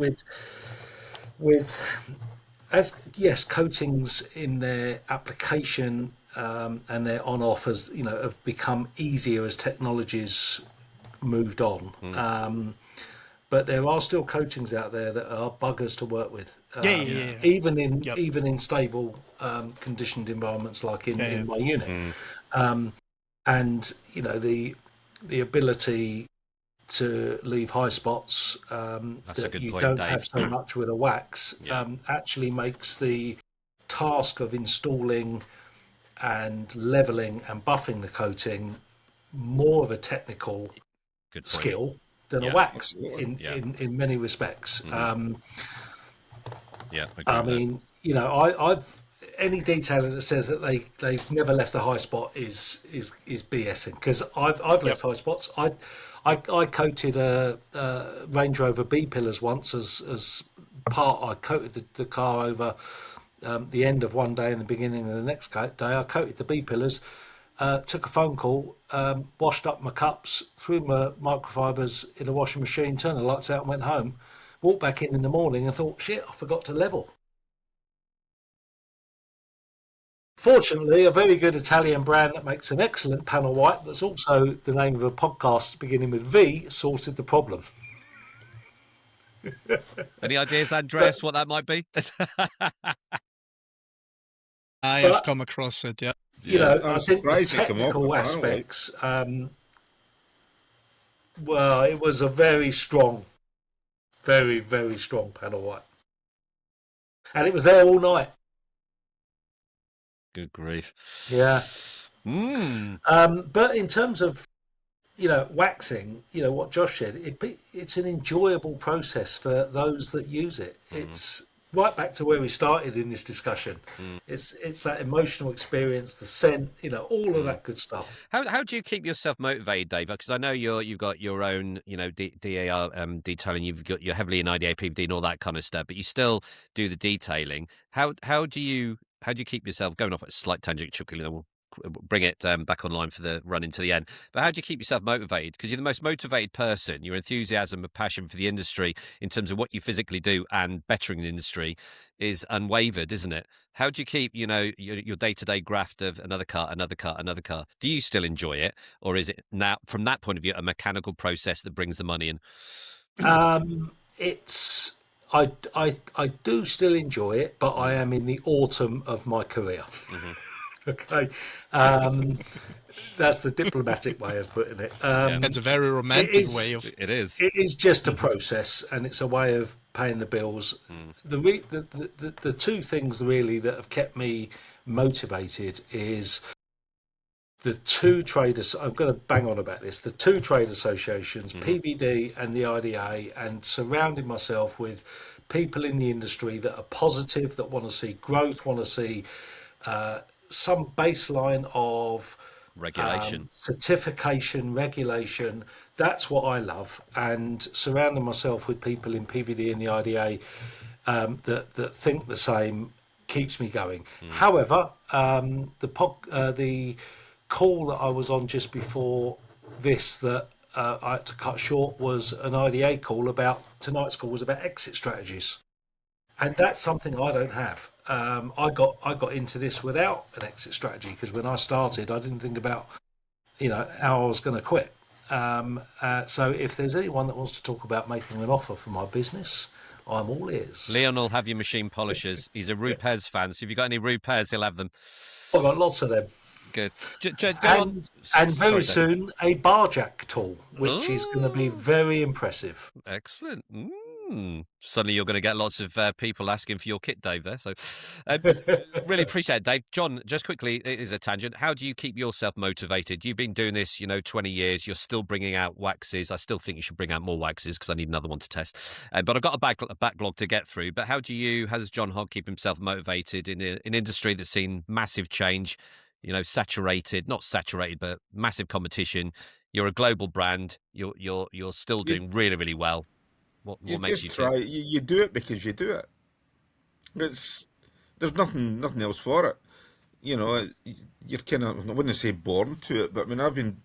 yes, coatings in their application and their on-off have become easier as technology's moved on. But there are still coatings out there that are buggers to work with. Yeah. Even in stable conditioned environments like in my unit. And the ability to leave high spots That's a that good you point, don't Dave. have so much with a wax Yeah. actually makes the task of installing and leveling and buffing the coating more of a technical Good point. skill than Yeah. a wax Absolutely. in many respects. Yeah, I agree I with that. mean, you know, I've any detailer that says that they've never left a high spot is BSing, because I've left high spots. I coated a Range Rover B pillars once as part. I coated the car over the end of one day and the beginning of the next day. I coated the B pillars. Took a phone call, washed up my cups, threw my microfibers in a washing machine, turned the lights out and went home. Walked back in the morning and thought, shit, I forgot to level. Fortunately, a very good Italian brand that makes an excellent panel white, that's also the name of a podcast beginning with V, sorted the problem. Any ideas, Andreas, what that might be? I have come across it, yeah. You know, I'm I think the surprised they come off technical the panel white. aspects, well, it was a very strong, very, very strong panel white. And it was there all night. Good grief. Yeah. Mm. But in terms of, you know, waxing, you know, what Josh said, it's an enjoyable process for those that use it. It's right back to where we started in this discussion. It's that emotional experience, the scent, you know, all of that good stuff. How do you keep yourself motivated, Dave? Because I know you've got your own, you know, DAR detailing. You're heavily in IDA, PVD, and all that kind of stuff, but you still do the detailing. How do you keep yourself going off at a slight tangent? Quickly, then we'll bring it back online for the run into the end. But how do you keep yourself motivated? Because you're the most motivated person. Your enthusiasm and passion for the industry in terms of what you physically do and bettering the industry is unwavered, isn't it? How do you keep, you know, your day-to-day graft of another car? Do you still enjoy it, or is it now, from that point of view, a mechanical process that brings the money in? It's I do still enjoy it, but I am in the autumn of my career. Okay, that's the diplomatic way of putting it. That's a very romantic way of. It is. It is just a process, and it's a way of paying the bills. The two things really that have kept me motivated is the two traders. I'm going to bang on about this. The two trade associations, PVD and the IDA, and surrounding myself with people in the industry that are positive, that want to see growth, want to see some baseline of Regulation. certification, regulation. That's what I love, and surrounding myself with people in PVD and the IDA that think the same keeps me going. However, the call that I was on just before this that I had to cut short was an IDA call about tonight's call was about exit strategies, and that's something I don't have. I got into this without an exit strategy, because when I started, I didn't think about, you know, how I was going to quit. So if there's anyone that wants to talk about making an offer for my business, I'm all ears. Leon will have your machine polishers. He's a Rupes fan, so if you've got any Rupes, he'll have them. I've got lots of them. Good. Go on. And very Sorry, Dave. soon a bar jack tool, which is going to be very impressive. Excellent. Suddenly you're going to get lots of people asking for your kit, Dave, there. So really appreciate it, Dave. John, just quickly, it is a tangent. How do you keep yourself motivated? You've been doing this, 20 years. You're still bringing out waxes. I still think you should bring out more waxes because I need another one to test. But I've got a backlog to get through. But how does John Hogg keep himself motivated in an industry that's seen massive change, not saturated, but massive competition? You're a global brand. You're still doing really, really well. What makes you try? You do it because you do it. There's nothing else for it. You're kind of, I wouldn't say born to it, but I mean,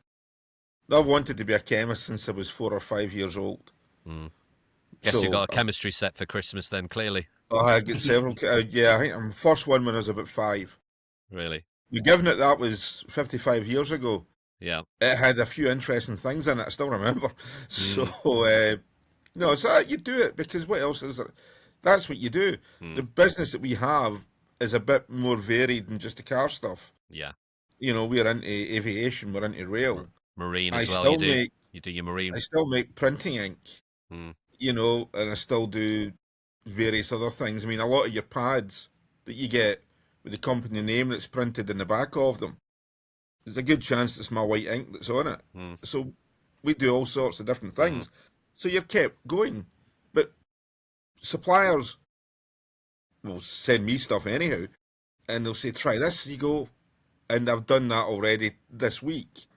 I've wanted to be a chemist since I was 4 or 5 years old. Guess you got a chemistry set for Christmas then, clearly. Oh, I get several. Yeah, I think I'm first one when I was about 5. Really? Given it that was 55 years ago. Yeah. It had a few interesting things in it. I still remember. So. No, so you do it because what else is there? That's what you do. The business that we have is a bit more varied than just the car stuff. Yeah. We're into aviation, we're into rail. Marine as well, you do. You do your marine. I still make printing ink, Mm. you know, and I still do various other things. I mean, a lot of your pads that you get with the company name that's printed in the back of them, there's a good chance it's my white ink that's on it. Mm. So we do all sorts of different things. So you're kept going. But suppliers will send me stuff anyhow, and they'll say, try this. You go, and I've done that already this week.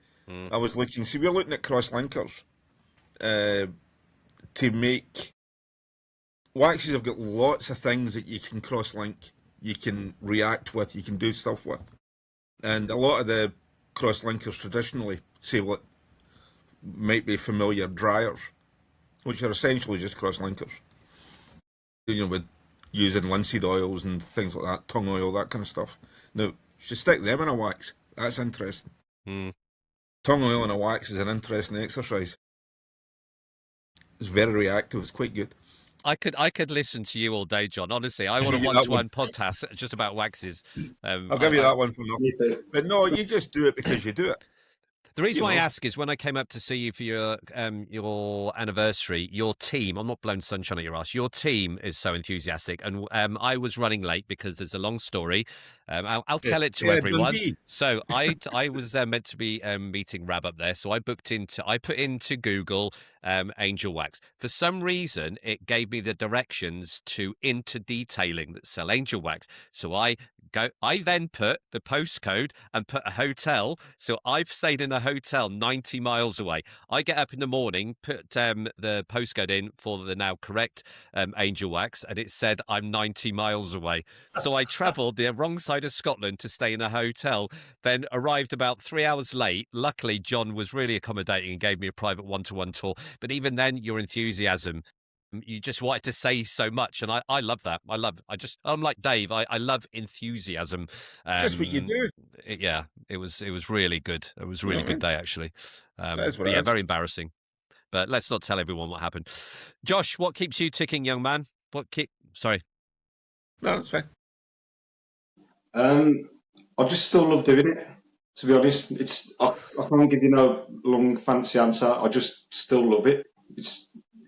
I was looking, see, we're looking at cross-linkers to make... Waxes have got lots of things that you can cross-link, you can react with, you can do stuff with. And a lot of the cross-linkers traditionally say what might be familiar dryers, which are essentially just cross-linkers. You know, with using linseed oils and things like that, tongue oil, that kind of stuff. Now, you should stick them in a wax. That's interesting. Tongue oil in a wax is an interesting exercise. It's very reactive. It's quite good. I could listen to you all day, John. Honestly, I want a give you that one-to-one podcast just about waxes. I'll give you that one for nothing. But no, you just do it because you do it. The reason why I ask is when I came up to see you for your anniversary, your team, I'm not blowing sunshine at your ass, your team is so enthusiastic. And I was running late because there's a long story. I'll tell it to everyone. Dundee. So I was meant to be meeting Rab up there. So I put into Google Angel Wax. For some reason, it gave me the directions to Into Detailing that sell Angel Wax. So I then put the postcode and put a hotel. So I've stayed in a hotel 90 miles away. I get up in the morning, put the postcode in for the now correct Angel Wax, and it said I'm 90 miles away. So I travelled the wrong side of Scotland to stay in a hotel, then arrived about 3 hours late. Luckily, John was really accommodating and gave me a private one-to-one tour. But even then, your enthusiasm, you just wanted to say so much, and I love that. I'm like Dave. I love enthusiasm. Just what you do. It was really good. It was a really good day actually. That's what But it yeah, is. very embarrassing. But let's not tell everyone what happened. Josh, what keeps you ticking, young man? Sorry. No, that's fine. I just still love doing it. To be honest, I can't give you no long fancy answer. I just still love it.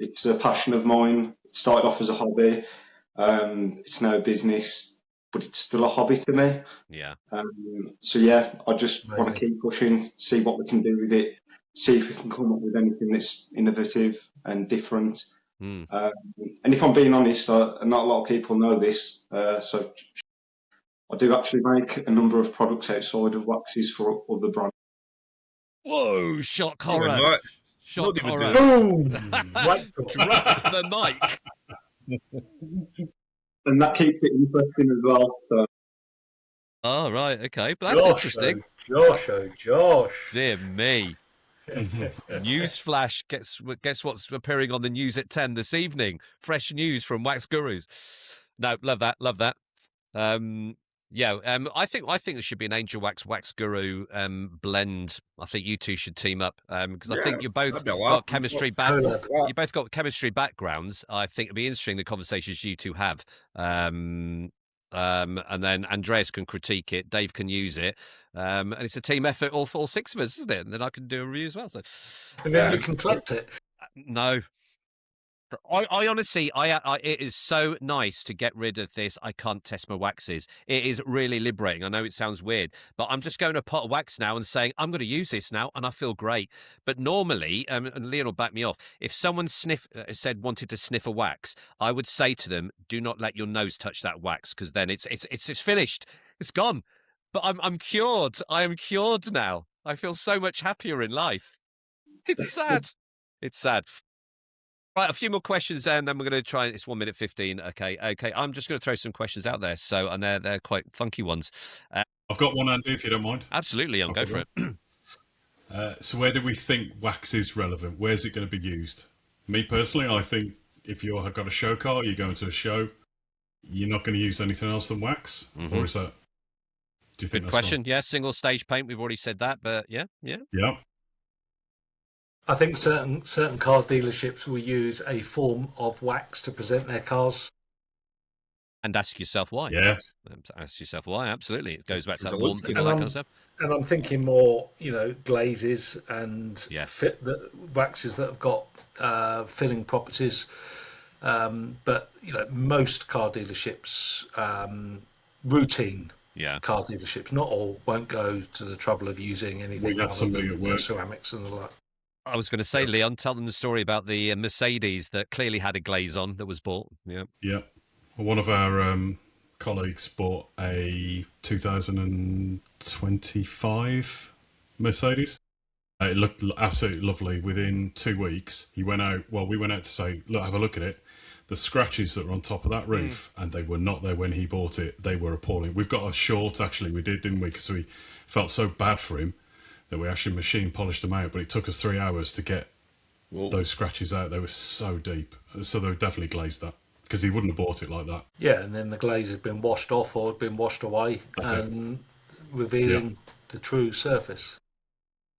It's a passion of mine. It started off as a hobby. It's now a business, but it's still a hobby to me. Yeah. So yeah, I just want to keep pushing, see what we can do with it, see if we can come up with anything that's innovative and different. And if I'm being honest, not a lot of people know this, so I do actually make a number of products outside of waxes for other brands. Whoa! Shock horror! Not Shock even horror! do Drop the mic. And that keeps it interesting as well. So. Oh, right, okay. But that's interesting. Josh. Dear me. Newsflash, guess what's appearing on the news at 10 this evening? Fresh news from Wax Gurus. No, love that. I think there should be an Angel Wax Guru blend. I think you two should team up because I think you both got chemistry you both got chemistry backgrounds. I think it'd be interesting the conversations you two have. And then Andreas can critique it, Dave can use it, and it's a team effort, all six of us, isn't it? And then I can do a review as well. So, And then you can collect it. No. I honestly, it is so nice to get rid of this. I can't test my waxes. It is really liberating. I know it sounds weird, but I'm just going to pot of wax now and saying I'm going to use this now, and I feel great. But normally, and Leon will back me off, if someone said wanted to sniff a wax, I would say to them, "Do not let your nose touch that wax, because then it's finished. It's gone." But I'm cured. I am cured now. I feel so much happier in life. It's sad. It's sad. Right, a few more questions, and then we're going to try. It's 1 minute 15. Okay. I'm just going to throw some questions out there. So, and they're quite funky ones. I've got one, Andy, if you don't mind. Absolutely, I'll go for it. So, where do we think wax is relevant? Where's it going to be used? Me personally, I think if you've got a show car, you're going to a show, you're not going to use anything else than wax, or is that? Do you think Good question. Yeah, single stage paint. We've already said that, but yeah. I think certain car dealerships will use a form of wax to present their cars. And ask yourself why. Yes. Ask yourself why. Absolutely, it goes back to There's that a lot warmth to and it. all that kind of stuff. And I'm thinking more, glazes and Yes. waxes that have got filling properties. But most car dealerships, routine Yeah. car dealerships, not all, won't go to the trouble of using anything We had other somebody than at work. ceramics and the like. I was going to say, Leon, tell them the story about the Mercedes that clearly had a glaze on that was bought. Yeah. Yeah. Well, one of our colleagues bought a 2025 Mercedes. It looked absolutely lovely. Within 2 weeks, he went out. Well, we went out to say, look, have a look at it. The scratches that were on top of that roof, and they were not there when he bought it. They were appalling. We've got a short, actually, we did, didn't we? Because we felt so bad for him that we actually machine polished them out. But it took us 3 hours to get those scratches out. They were so deep. So they were definitely glazed up, because he wouldn't have bought it like that. Yeah, and then the glaze had been washed off or had been washed away, revealing the true surface.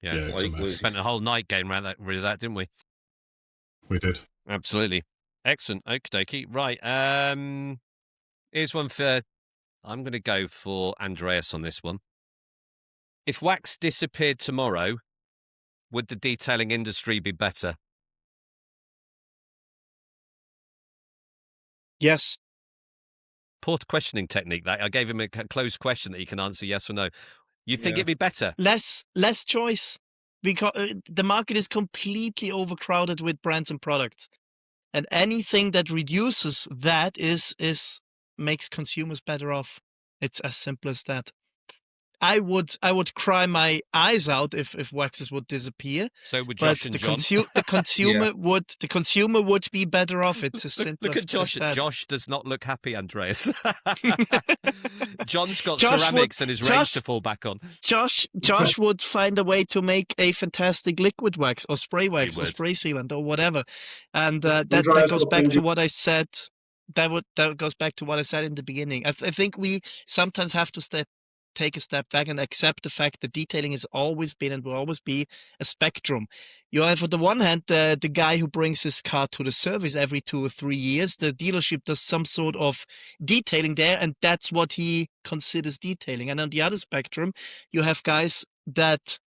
Yeah. Yeah, it was a Like mess. Spent a whole night getting rid of that, didn't we? We did. Absolutely. Excellent. Okie dokie. Right. Here's one for. I'm going to go for Andreas on this one. If wax disappeared tomorrow, would the detailing industry be better? Yes. Poor questioning technique. That I gave him a closed question that he can answer yes or no. You think Yeah. it'd be better? Less choice, because the market is completely overcrowded with brands and products, and anything that reduces that is makes consumers better off. It's as simple as that. I would cry my eyes out if waxes would disappear. So would But Josh and the John. the consumer would be better off. It's as simple Look at Josh. as that. Josh does not look happy, Andreas. John's got Josh ceramics and his range to fall back on. Josh would find a way to make a fantastic liquid wax or spray wax or would. spray sealant or whatever, and that Andreas goes will back to do- what I said. That goes back to what I said in the beginning. I think we sometimes have to take a step back and accept the fact that detailing has always been and will always be a spectrum. You have, on the one hand, the guy who brings his car to the service every 2 or 3 years. The dealership does some sort of detailing there, and that's what he considers detailing. And on the other spectrum, you have guys that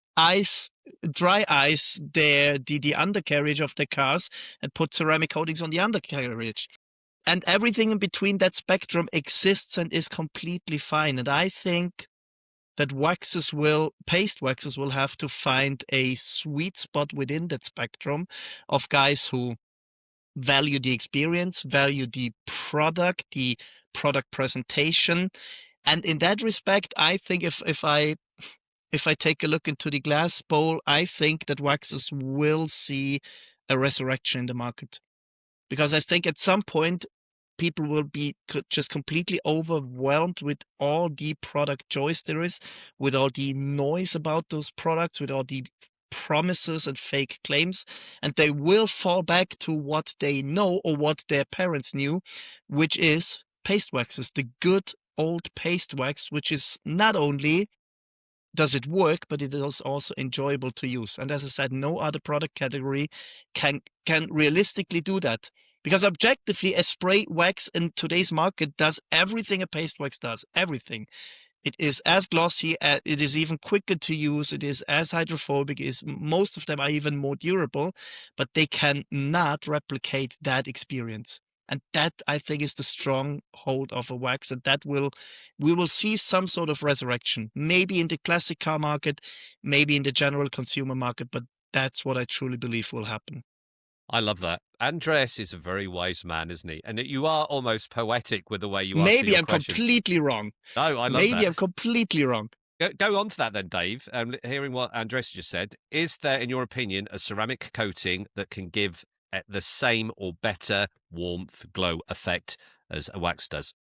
dry ice the undercarriage of their cars and put ceramic coatings on the undercarriage. And everything in between that spectrum exists and is completely fine. And I think that paste waxes will have to find a sweet spot within that spectrum of guys who value the experience, value the product presentation. And in that respect, I think if I take a look into the glass bowl, I think that waxes will see a resurrection in the market. Because I think at some point, people will be just completely overwhelmed with all the product choice there is, with all the noise about those products, with all the promises and fake claims, and they will fall back to what they know or what their parents knew, which is paste waxes, the good old paste wax, which is not only does it work, but it is also enjoyable to use. And as I said, no other product category can realistically do that. Because objectively, a spray wax in today's market does everything a paste wax does. Everything. It is as glossy, it is even quicker to use, it is as hydrophobic, most of them are even more durable, but they cannot replicate that experience. And that, I think, is the strong hold of a wax, and we will see some sort of resurrection, maybe in the classic car market, maybe in the general consumer market, but that's what I truly believe will happen. I love that. Andreas is a very wise man, isn't he? And you are almost poetic with the way you answer Maybe your I'm questions. completely wrong. No, I love Maybe that. I'm completely wrong. Go on to that then, Dave. Hearing what Andreas just said, is there, in your opinion, a ceramic coating that can give the same or better warmth, glow effect as a wax does?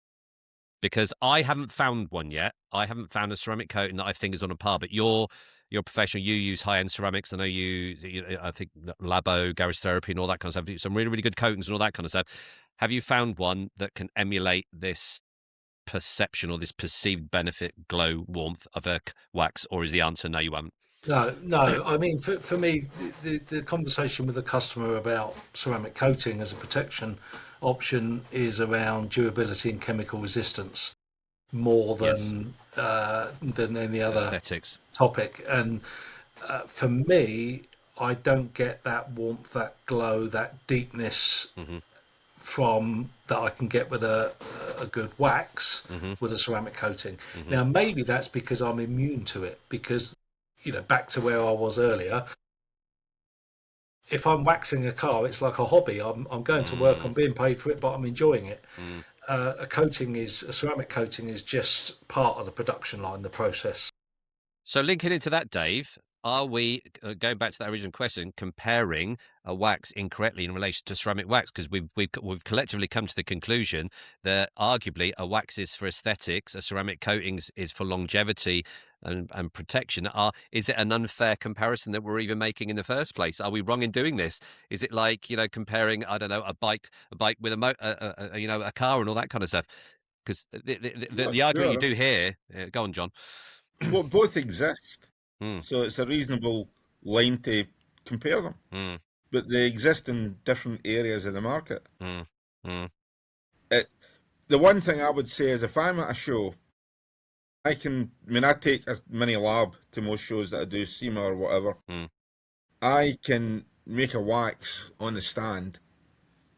Because I haven't found one yet. I haven't found a ceramic coating that I think is on a par. But you're a professional. You use high-end ceramics. I know I think Labo, Garage Therapy, and all that kind of stuff. Some really, really good coatings and all that kind of stuff. Have you found one that can emulate this perception or this perceived benefit, glow, warmth of a wax, or is the answer no, you haven't? No. I mean, for me, the conversation with the customer about ceramic coating as a protection option is around durability and chemical resistance more than any other Aesthetics. topic. And for me, I don't get that warmth, that glow, that deepness from that I can get with a good wax with a ceramic coating. Now, maybe that's because I'm immune to it, because, back to where I was earlier, if I'm waxing a car, it's like a hobby. I'm going to work, I'm being paid for it, but I'm enjoying it. A ceramic coating is just part of the production line, the process. So linking into that, Dave, are we, going back to that original question, comparing a wax incorrectly in relation to ceramic wax? Because we've collectively come to the conclusion that arguably a wax is for aesthetics, a ceramic coating is for longevity and protection. Is it an unfair comparison that we're even making in the first place? Are we wrong in doing this? Is it like, comparing, I don't know, a bike with a car and all that kind of stuff? Because the argument you do here, go on, John. Well, both exist, so it's a reasonable line to compare them. But they exist in different areas of the market. The one thing I would say is, if I'm at a show, I take a mini lab to most shows that I do, SEMA or whatever. I can make a wax on the stand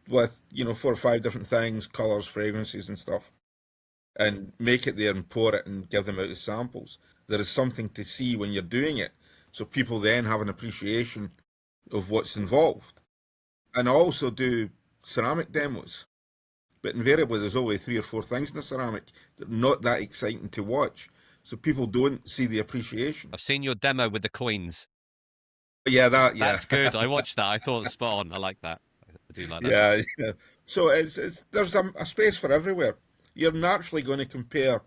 with 4 or 5 different things, colours, fragrances and stuff, and make it there and pour it and give them out as samples. There is something to see when you're doing it, so people then have an appreciation of what's involved. And I also do ceramic demos, but invariably there's only 3 or 4 things in the ceramic that are not that exciting to watch, so people don't see the appreciation. I've seen your demo with the coins. Yeah, that's good. I watched that. I thought it was spot on. I like that. I do like that. Yeah. So there's a space for everywhere. You're naturally going to compare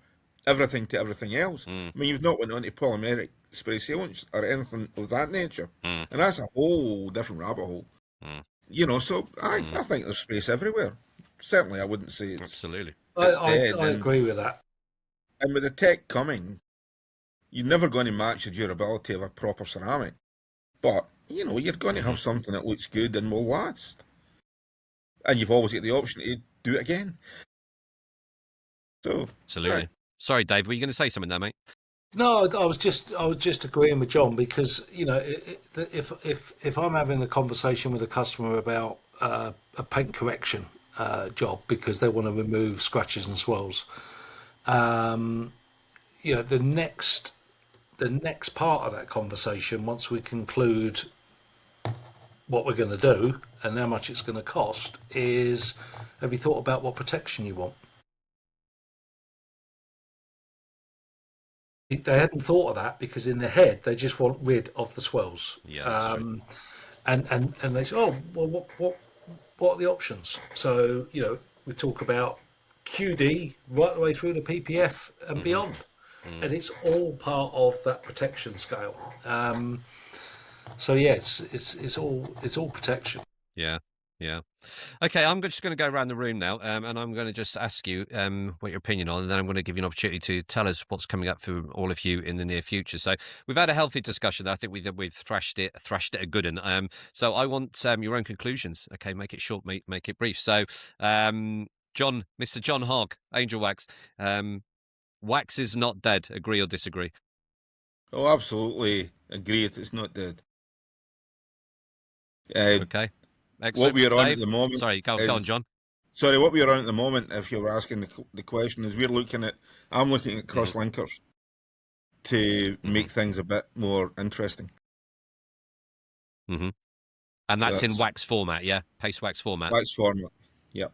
everything to everything else. I mean, you've not went on to polymeric spray sealants or anything of that nature, and that's a whole different rabbit hole. So I think there's space everywhere. Certainly, I wouldn't say it's absolutely. It's I dead. agree with that. And with the tech coming, you're never going to match the durability of a proper ceramic, but you're going to have something that looks good and will last, and you've always got the option to do it again. So absolutely. Sorry, Dave, were you going to say something there, mate? No, I was just agreeing with John, because if I'm having a conversation with a customer about a paint correction job because they want to remove scratches and swirls, the next part of that conversation, once we conclude what we're going to do and how much it's going to cost, is, have you thought about what protection you want? They hadn't thought of that, because in their head they just want rid of the swirls. Yeah. And they say, oh, well, what are the options? So we talk about QD right the way through to PPF and beyond, and it's all part of that protection scale. So yeah, it's all protection. Yeah. Okay, I'm just going to go around the room now, and I'm going to just ask you what your opinion on, and then I'm going to give you an opportunity to tell us what's coming up for all of you in the near future. So we've had a healthy discussion. I think we've thrashed it a good one. So I want your own conclusions. Okay, make it short, make it brief. So John, Mr. John Hogg, Angel Wax, wax is not dead. Agree or disagree? Oh, absolutely agree. It's not dead. Okay. Excellent. What we are on Dave? at the moment. Sorry, go on, John. Sorry, what we are on at the moment, if you were asking the question, is I'm looking at cross linkers to make things a bit more interesting. And that's in wax format, yeah? Paste wax format. Wax format, yep.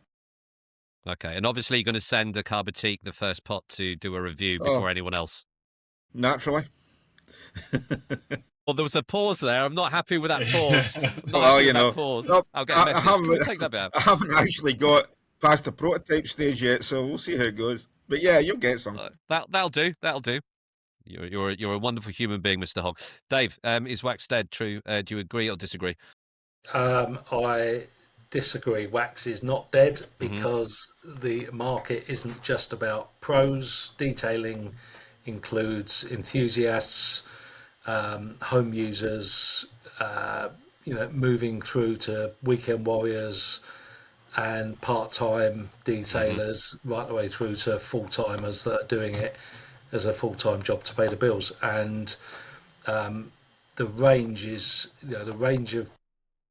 Okay, and obviously you're going to send the Carbotique the first pot to do a review before anyone else. Naturally. Well, there was a pause there. I'm not happy with that pause. Pause. No, I'll get a message. Can we take that bit out? I haven't actually got past the prototype stage yet, so we'll see how it goes. But yeah, you'll get something. That'll do. You're a wonderful human being, Mr. Hogg. Dave, is wax dead true? Do you agree or disagree? I disagree. Wax is not dead, because the market isn't just about pros. Detailing includes enthusiasts, home users, moving through to weekend warriors, and part-time detailers right the way through to full-timers that are doing it as a full-time job to pay the bills. And the range is, the range of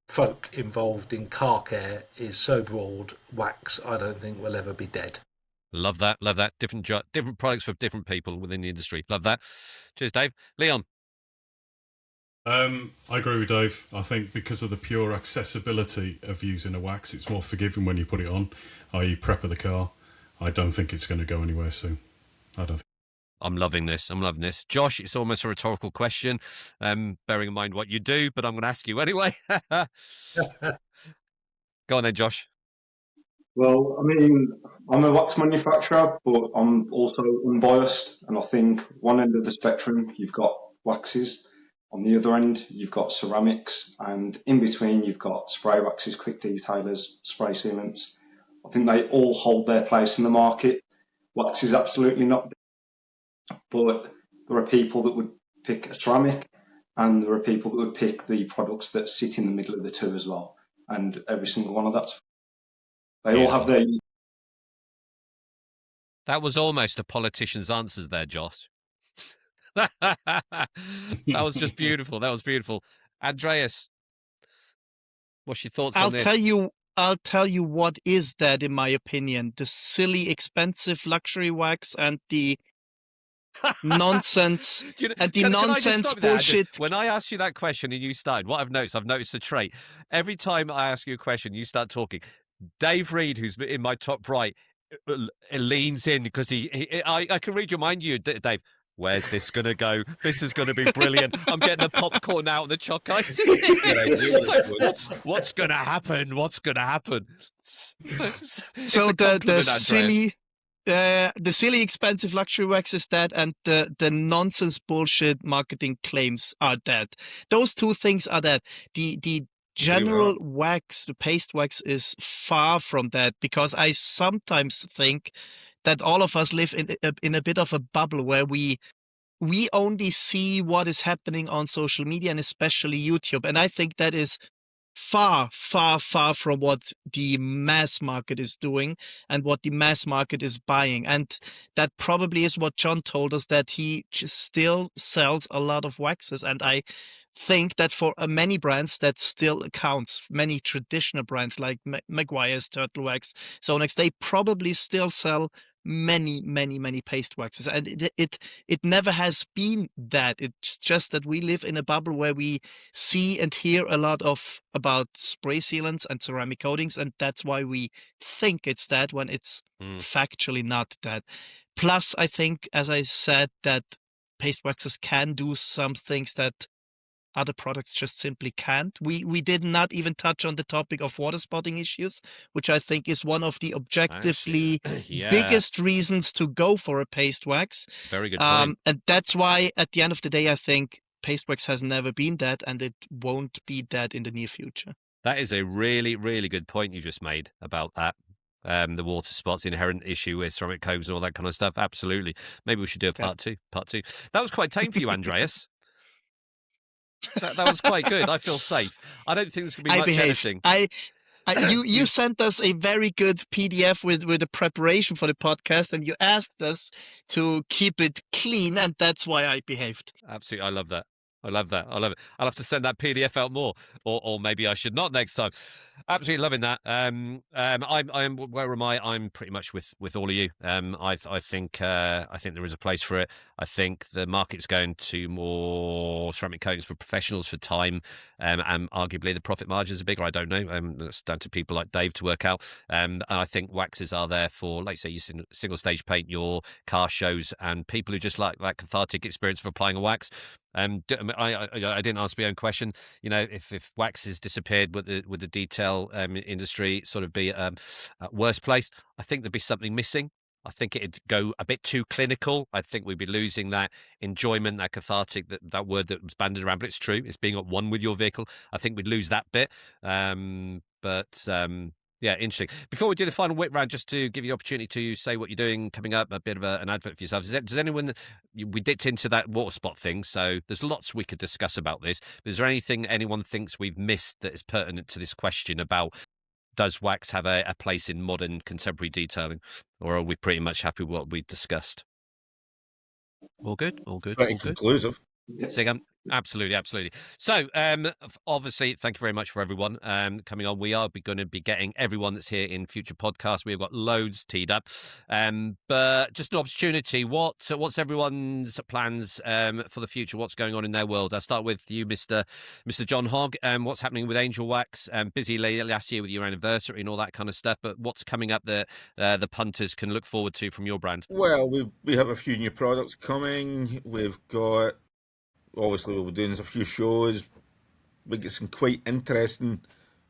folk involved in car care is so broad. Wax, I don't think, will ever be dead. Love that. Love that. Different products for different people within the industry. Love that. Cheers, Dave. Leon. I agree with Dave. I think because of the pure accessibility of using a wax, it's more forgiving when you put it on, i.e. prep of the car. I don't think it's going to go anywhere soon. I don't think. I'm loving this. I'm loving this. Josh, it's almost a rhetorical question, bearing in mind what you do, but I'm going to ask you anyway. Go on then, Josh. Well, I mean, I'm a wax manufacturer, but I'm also unbiased. And I think one end of the spectrum, you've got waxes. On the other end, you've got ceramics. And in between, you've got spray waxes, quick detailers, spray sealants. I think they all hold their place in the market. Wax is absolutely not. But there are people that would pick a ceramic, and there are people that would pick the products that sit in the middle of the two as well. And every single one of that. They all have their... That was almost a politician's answers there, Josh. That was just beautiful. That was beautiful. Andreas, what's your thoughts on this? I'll tell you what is that, in my opinion. The silly, expensive luxury wax and the nonsense nonsense bullshit. When I asked you that question and you started, what I've noticed a trait. Every time I ask you a question, you start talking. Dave Reed, who's in my top right, leans in because I can read your mind, Dave. Where's this going to go? This is going to be brilliant. I'm getting the popcorn out and the choc ice. What's going to happen? What's going to happen? So the silly expensive luxury wax is dead, and the nonsense bullshit marketing claims are dead. Those two things are dead. The general wax, the paste wax, is far from that, because I sometimes think that all of us live in a bit of a bubble where we only see what is happening on social media and especially YouTube. And I think that is far, far, far from what the mass market is doing and what the mass market is buying. And that probably is what John told us, that he still sells a lot of waxes. And I think that for many brands that still accounts. Many traditional brands like Maguire's, Turtle Wax, Sonex, they probably still sell many paste waxes, and it never has been that. It's just that we live in a bubble where we see and hear a lot about spray sealants and ceramic coatings, and that's why we think it's that when it's factually not that. Plus, I think, as I said, that paste waxes can do some things that other products just simply can't. We did not even touch on the topic of water spotting issues, which I think is one of the objectively biggest reasons to go for a paste wax. Very good point. And that's why, at the end of the day, I think paste wax has never been that, and it won't be that in the near future. That is a really, really good point you just made about that. The water spots, the inherent issue with ceramic coves and all that kind of stuff. Absolutely. Maybe we should do a part two. That was quite tame for you, Andreas. That was quite good. I feel safe. I don't think there's going to be much editing. You sent us a very good PDF with the preparation for the podcast, and you asked us to keep it clean, and that's why I behaved. Absolutely. I love that. I'll have to send that PDF out more, or maybe I should not next time. Absolutely loving that. I'm where am I? I'm pretty much with all of you. I think there is a place for it. I think the market's going to more ceramic coatings for professionals for time, and arguably the profit margins are bigger. I don't know. That's down to people like Dave to work out. And I think waxes are there for, like say, you single stage paint, your car shows, and people who just like that cathartic experience of applying a wax. I didn't answer my own question. You know, if waxes disappeared, would the detail industry sort of be at worst place? I think there'd be something missing. I think it'd go a bit too clinical. I think we'd be losing that enjoyment, that cathartic, that word that was banded around. But it's true. It's being at one with your vehicle. I think we'd lose that bit. Yeah, interesting. Before we do the final whip round, just to give you the opportunity to say what you're doing coming up, a bit of an advert for yourselves. Does anyone, we dipped into that water spot thing, so there's lots we could discuss about this. But is there anything anyone thinks we've missed that is pertinent to this question about does wax have a place in modern contemporary detailing, or are we pretty much happy with what we discussed? All good, all good, Pretty all good. conclusive. So, absolutely, absolutely. So, obviously, thank you very much for everyone coming on. We are going to be getting everyone that's here in future podcasts. We've got loads teed up, but just an opportunity. What's everyone's plans for the future? What's going on in their world? I'll start with you, Mr. John Hogg. What's happening with Angel Wax? Busy last year with your anniversary and all that kind of stuff. But what's coming up that the punters can look forward to from your brand? Well, we have a few new products coming. We've got, obviously, we'll be doing a few shows. We get some quite interesting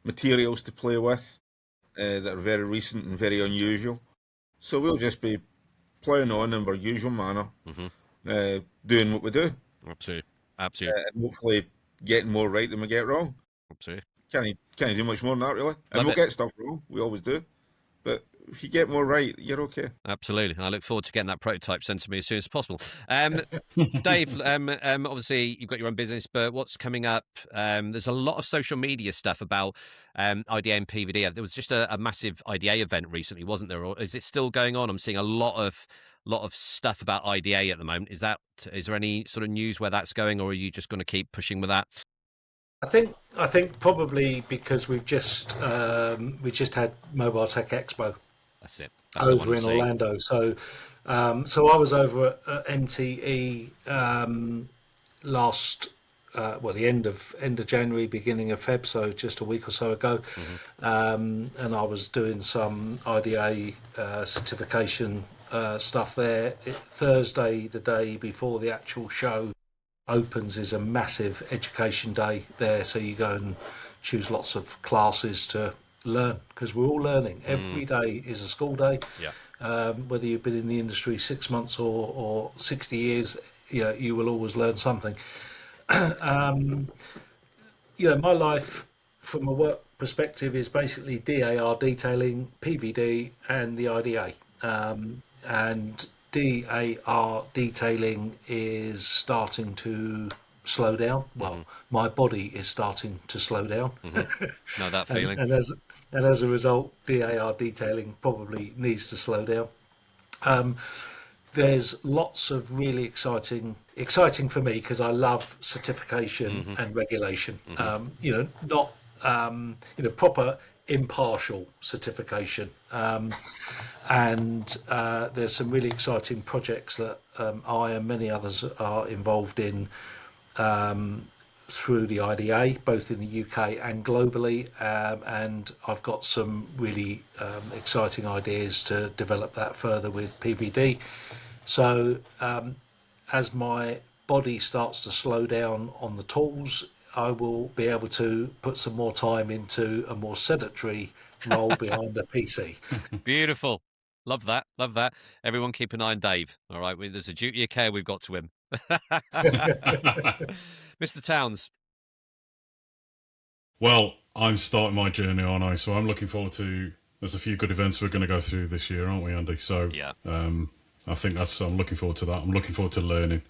materials to play with that are very recent and very unusual. So we'll just be playing on in our usual manner, doing what we do. Absolutely, absolutely, and hopefully getting more right than we get wrong. absolutely. Can't do much more than that, really. And Love we'll it. get stuff wrong. We always do. But if you get more right, you're okay. Absolutely. I look forward to getting that prototype sent to me as soon as possible. Dave, obviously you've got your own business, but what's coming up? There's a lot of social media stuff about IDA and PVD. There was just a massive IDA event recently, wasn't there? Or is it still going on? I'm seeing a lot of stuff about IDA at the moment. Is there any sort of news where that's going, or are you just going to keep pushing with that? I think probably because we just had Mobile Tech Expo That's it. That's the one over I'm in seeing. Orlando. So I was over at MTE last the end of January, beginning of Feb, so just a week or so ago, and I was doing some IDA certification stuff there. Thursday, the day before the actual show opens, is a massive education day there, so you go and choose lots of classes to learn, because we're all learning. Every day is a school day. Whether you've been in the industry 6 months or 60 years, you will always learn something. My life from a work perspective is basically DAR detailing, PVD, and the IDA. And DAR detailing is starting to slow down. Well, my body is starting to slow down. Know that feeling. and as a result, DAR detailing probably needs to slow down. There's lots of really exciting for me, because I love certification and regulation. Not proper impartial certification. And there's some really exciting projects that I and many others are involved in through the IDA, both in the UK and globally, and I've got some really exciting ideas to develop that further with PVD. So as my body starts to slow down on the tools, I will be able to put some more time into a more sedentary role behind a PC. Beautiful. Love that. Love that. Everyone keep an eye on Dave. All right. There's a duty of care we've got to him. Mr. Towns. Well, I'm starting my journey, aren't I? So I'm looking forward to. There's a few good events we're going to go through this year, aren't we, Andy? So Yeah. I think I'm looking forward to that. I'm looking forward to learning.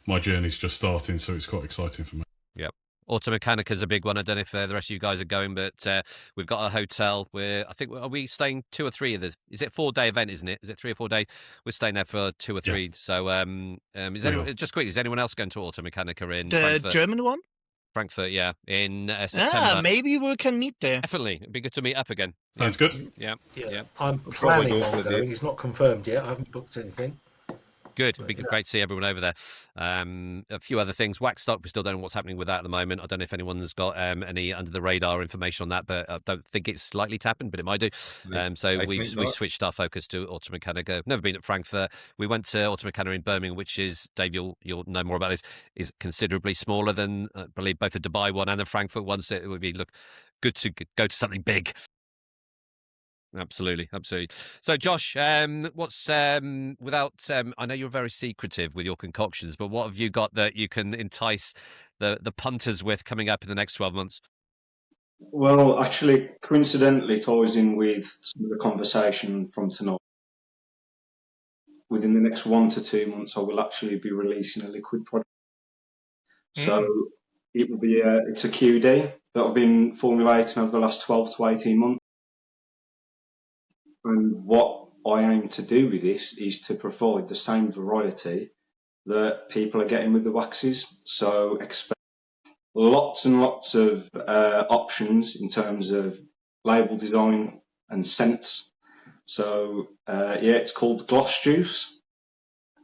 My journey's just starting, so it's quite exciting for me. Yep. Automechanica is a big one. I don't know if the rest of you guys are going, but we've got a hotel where I think, are we staying 2 or 3 of the? Is it a 4-day event? Isn't it? Is it 3 or 4 days? We're staying there for 2 or 3. Yeah. So just quickly, is anyone else going to Automechanica in The Frankfurt? German one? Frankfurt, yeah, in September. Maybe we can meet there. Definitely, it'd be good to meet up again. Sounds good. Yeah. I'm probably planning go for on the day. going. It's not confirmed yet. I haven't booked anything. Good. It'd be great to see everyone over there. A few other things. Wax stock, we still don't know what's happening with that at the moment. I don't know if anyone's got any under the radar information on that, but I don't think it's likely to happen, but it might do. So we switched our focus to Automechanica. Never been at Frankfurt. We went to Automechanica in Birmingham, which is, Dave, you'll know more about this, is considerably smaller than I believe both the Dubai one and the Frankfurt one. So it would be good to go to something big. Absolutely. So, Josh, what's without? I know you're very secretive with your concoctions, but what have you got that you can entice the punters with coming up in the next 12 months? Well, actually, coincidentally, it ties in with some of the conversation from tonight. Within the next 1 to 2 months, I will actually be releasing a liquid product. So it will be it's a QD that I've been formulating over the last 12 to 18 months. And what I aim to do with this is to provide the same variety that people are getting with the waxes. So expect lots and lots of options in terms of label design and scents. So it's called Gloss Juice,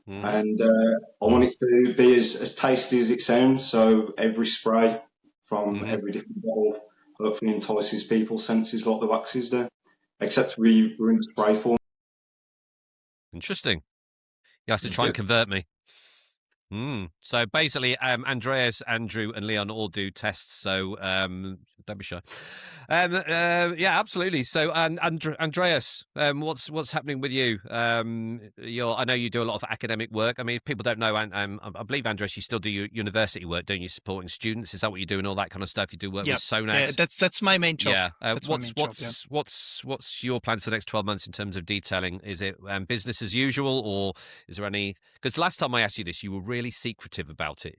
and I want it to be as tasty as it sounds. So every spray from every different bottle hopefully entices people's senses like the waxes do. Except we're in spray form. Interesting. You have to try and convert me. So basically, Andreas, Andrew, and Leon all do tests. So don't be shy. Yeah, absolutely. So, Andreas, what's happening with you? I know you do a lot of academic work. I mean, if people don't know, I believe, Andreas, you still do your university work, don't you? Supporting students. Is that what you do and all that kind of stuff? You do work with Sonax. Yeah, that's my main job. Yeah. What's your plans for the next 12 months in terms of detailing? Is it business as usual, or is there any? Because last time I asked you this, you were really secretive about it.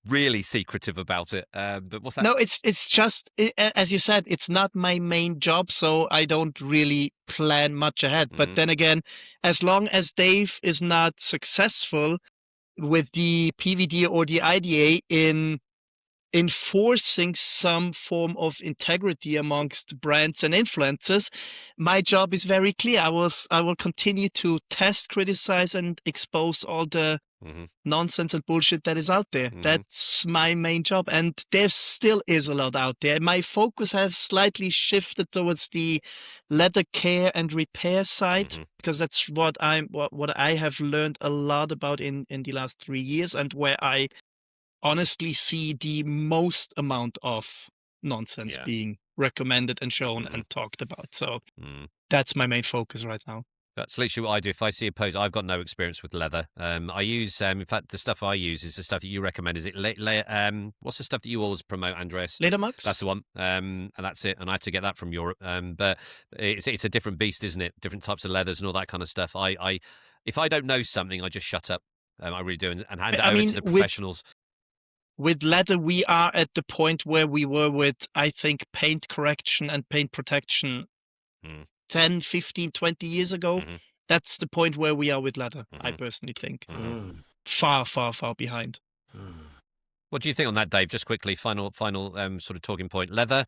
But what's that? No, it's just as you said, it's not my main job, so I don't really plan much ahead. But then again, as long as Dave is not successful with the PVD or the IDA in enforcing some form of integrity amongst brands and influencers, my job is very clear. I will continue to test, criticize, and expose all the nonsense and bullshit that is out there. That's my main job, and there still is a lot out there. My focus has slightly shifted towards the leather care and repair side, because that's what I have learned a lot about in the last 3 years, and where I honestly see the most amount of nonsense being recommended and shown and talked about. So that's my main focus right now. That's literally what I do. If I see a post, I've got no experience with leather. I use, in fact, the stuff I use is the stuff that you recommend. Is it what's the stuff that you always promote, Andreas? Leather mugs. That's the one. And that's it. And I had to get that from Europe. But it's a different beast, isn't it? Different types of leathers and all that kind of stuff. If I don't know something, I just shut up. I really do, and hand it over to the professionals. With leather, we are at the point where we were with, I think, paint correction and paint protection 10, 15, 20 years ago. That's the point where we are with leather, I personally think. Far, far, far behind. What do you think on that, Dave? Just quickly, final sort of talking point. Leather,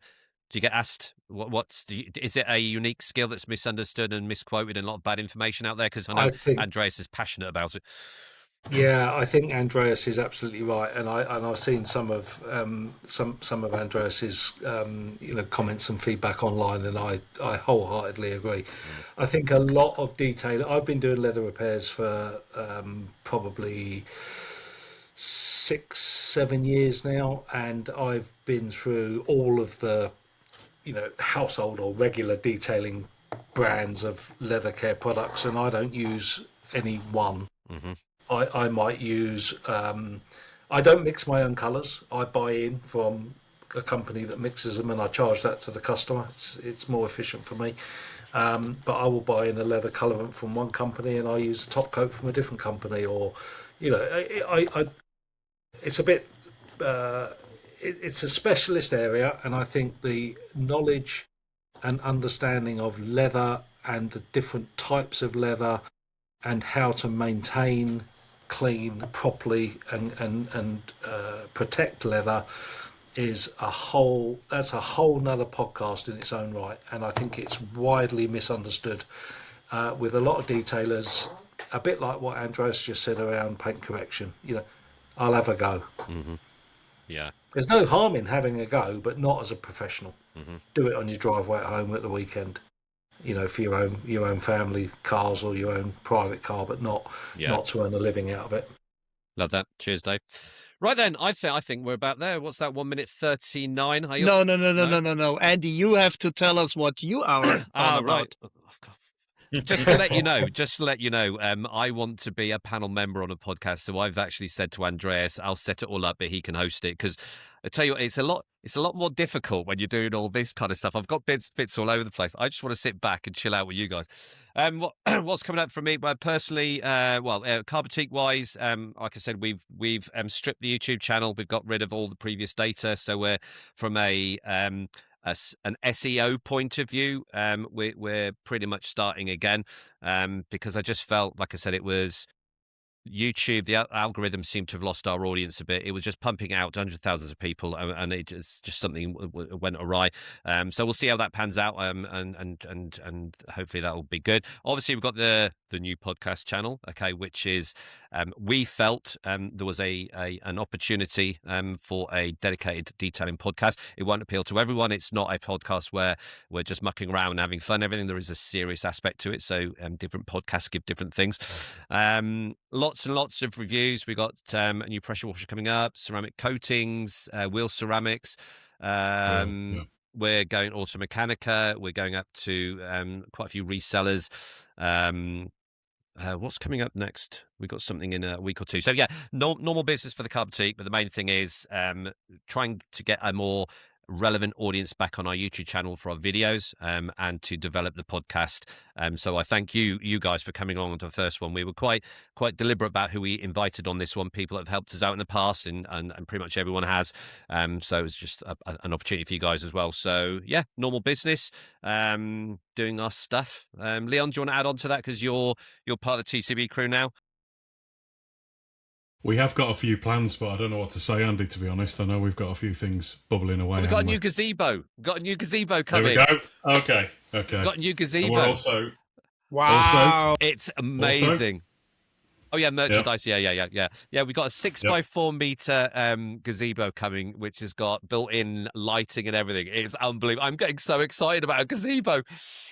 do you get asked, is it a unique skill that's misunderstood and misquoted and a lot of bad information out there? Because I know Andreas is passionate about it. Yeah, I think Andreas is absolutely right, and I've seen some of Andreas's comments and feedback online, and I wholeheartedly agree. I think a lot of detail. I've been doing leather repairs for probably 6-7 years now, and I've been through all of the household or regular detailing brands of leather care products, and I don't use any one. I might use, I don't mix my own colours. I buy in from a company that mixes them, and I charge that to the customer. It's more efficient for me. But I will buy in a leather colorant from one company, and I use a top coat from a different company. Or, it's a bit, it's a specialist area, and I think the knowledge and understanding of leather and the different types of leather and how to maintain, clean properly and protect leather is that's a whole nother podcast in its own right, and I think it's widely misunderstood with a lot of detailers, a bit like what Andreas just said around paint correction. I'll have a go. Yeah, there's no harm in having a go, but not as a professional. Do it on your driveway at home at the weekend, for your own family cars or your own private car, but not to earn a living out of it. Love that. Cheers, Dave. Right then, I think we're about there. What's that? 1:39. No. Andy, you have to tell us what you are on about. Right. Just to let you know, I want to be a panel member on a podcast, so I've actually said to Andreas, I'll set it all up, but he can host it, because I tell you what, it's a lot more difficult when you're doing all this kind of stuff. I've got bits all over the place. I just want to sit back and chill out with you guys. What's coming up for me? Well, personally, Car Boutique wise, like I said, we've stripped the YouTube channel. We've got rid of all the previous data, so we're from a an SEO point of view, we're pretty much starting again, because I just felt, like I said, it was YouTube, the algorithm seemed to have lost our audience a bit. It was just pumping out hundreds of thousands of people, and it just something went awry. So we'll see how that pans out, and hopefully that will be good. Obviously, we've got the new podcast channel, okay, which is we felt there was an opportunity for a dedicated detailing podcast. It won't appeal to everyone. It's not a podcast where we're just mucking around and having fun. Everything, there is a serious aspect to it. So different podcasts give different things. Lots and lots of reviews. We got a new pressure washer coming up, ceramic coatings, wheel ceramics. We're going Auto Mechanica. We're going up to quite a few resellers. What's coming up next? We've got something in a week or two. So yeah, normal business for the Car Boutique, but the main thing is trying to get a more relevant audience back on our YouTube channel for our videos, and to develop the podcast. So I thank you guys for coming on to the first one. We were quite deliberate about who we invited on this one. People that have helped us out in the past, and pretty much everyone has. So it's just an opportunity for you guys as well. So yeah, normal business, doing our stuff. Leon, do you want to add on to that, because you're part of the TCB crew now? We have got a few plans, but I don't know what to say, Andy, to be honest. I know we've got a few things bubbling away. We've got a new gazebo. We've got a new gazebo coming. There we go. Okay. We've got a new gazebo. And we're also... Wow. It's amazing. Oh, yeah, merchandise. Yeah. We've got a 6x4 meter gazebo coming, which has got built-in lighting and everything. It's unbelievable. I'm getting so excited about a gazebo.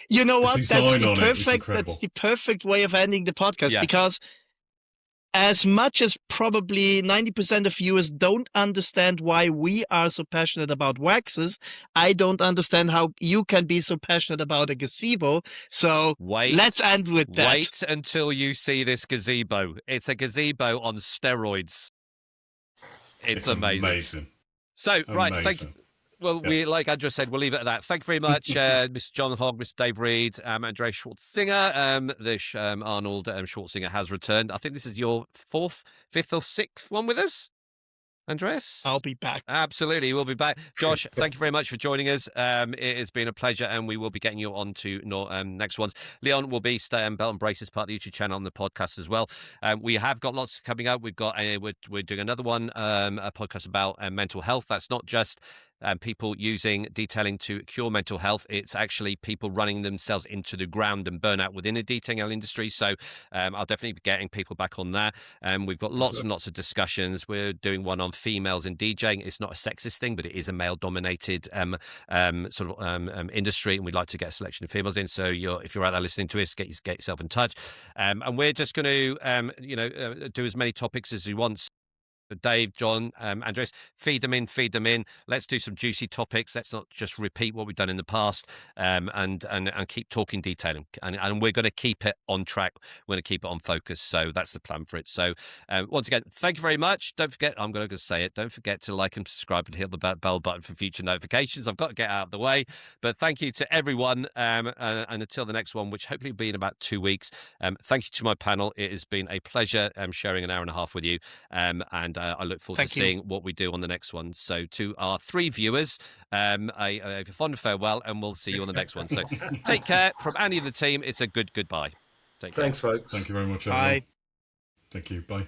You know what? That's Incredible. the perfect way of ending the podcast, because as much as probably 90% of viewers don't understand why we are so passionate about waxes, I don't understand how you can be so passionate about a gazebo. So let's end with that. Wait until you see this gazebo. It's a gazebo on steroids. It's amazing. So, right, thank you. Well, we, like Andrew said, we'll leave it at that. Thank you very much, Mr. John Hogg, Mr. Dave Reed, Andreas Schwartzinger. Arnold Schwartzinger has returned. I think this is your fifth or sixth one with us, Andreas? I'll be back. Absolutely, we'll be back. Josh, thank you very much for joining us. It has been a pleasure, and we will be getting you on to next ones. Leon will be Belt and Braces, part of the YouTube channel, on the podcast as well. We have got lots coming up. We've got we're doing another one, a podcast about mental health. That's not just people using detailing to cure mental health. It's actually people running themselves into the ground and burnout within the detailing industry. So I'll definitely be getting people back on that. We've got lots and lots of discussions. We're doing one on females in DJing. It's not a sexist thing, but it is a male-dominated industry, and we'd like to get a selection of females in. So if you're out there listening to us, get yourself in touch. And we're just going to do as many topics as you want. Dave, John, Andres, feed them in. Let's do some juicy topics. Let's not just repeat what we've done in the past, and keep talking detailing. And we're going to keep it on track. We're going to keep it on focus. So that's the plan for it. So once again, thank you very much. Don't forget, I'm going to say it, don't forget to like and subscribe and hit the bell button for future notifications. I've got to get out of the way. But thank you to everyone. And until the next one, which hopefully will be in about 2 weeks, thank you to my panel. It has been a pleasure sharing an hour and a half with you. And I look forward to seeing what we do on the next one. So to our 3 viewers, a fond farewell, and we'll see you on the next one. So take care. From Andy and the team, it's a goodbye. Take care. Thanks, folks. Thank you very much, Bye. everyone. Thank you. Bye.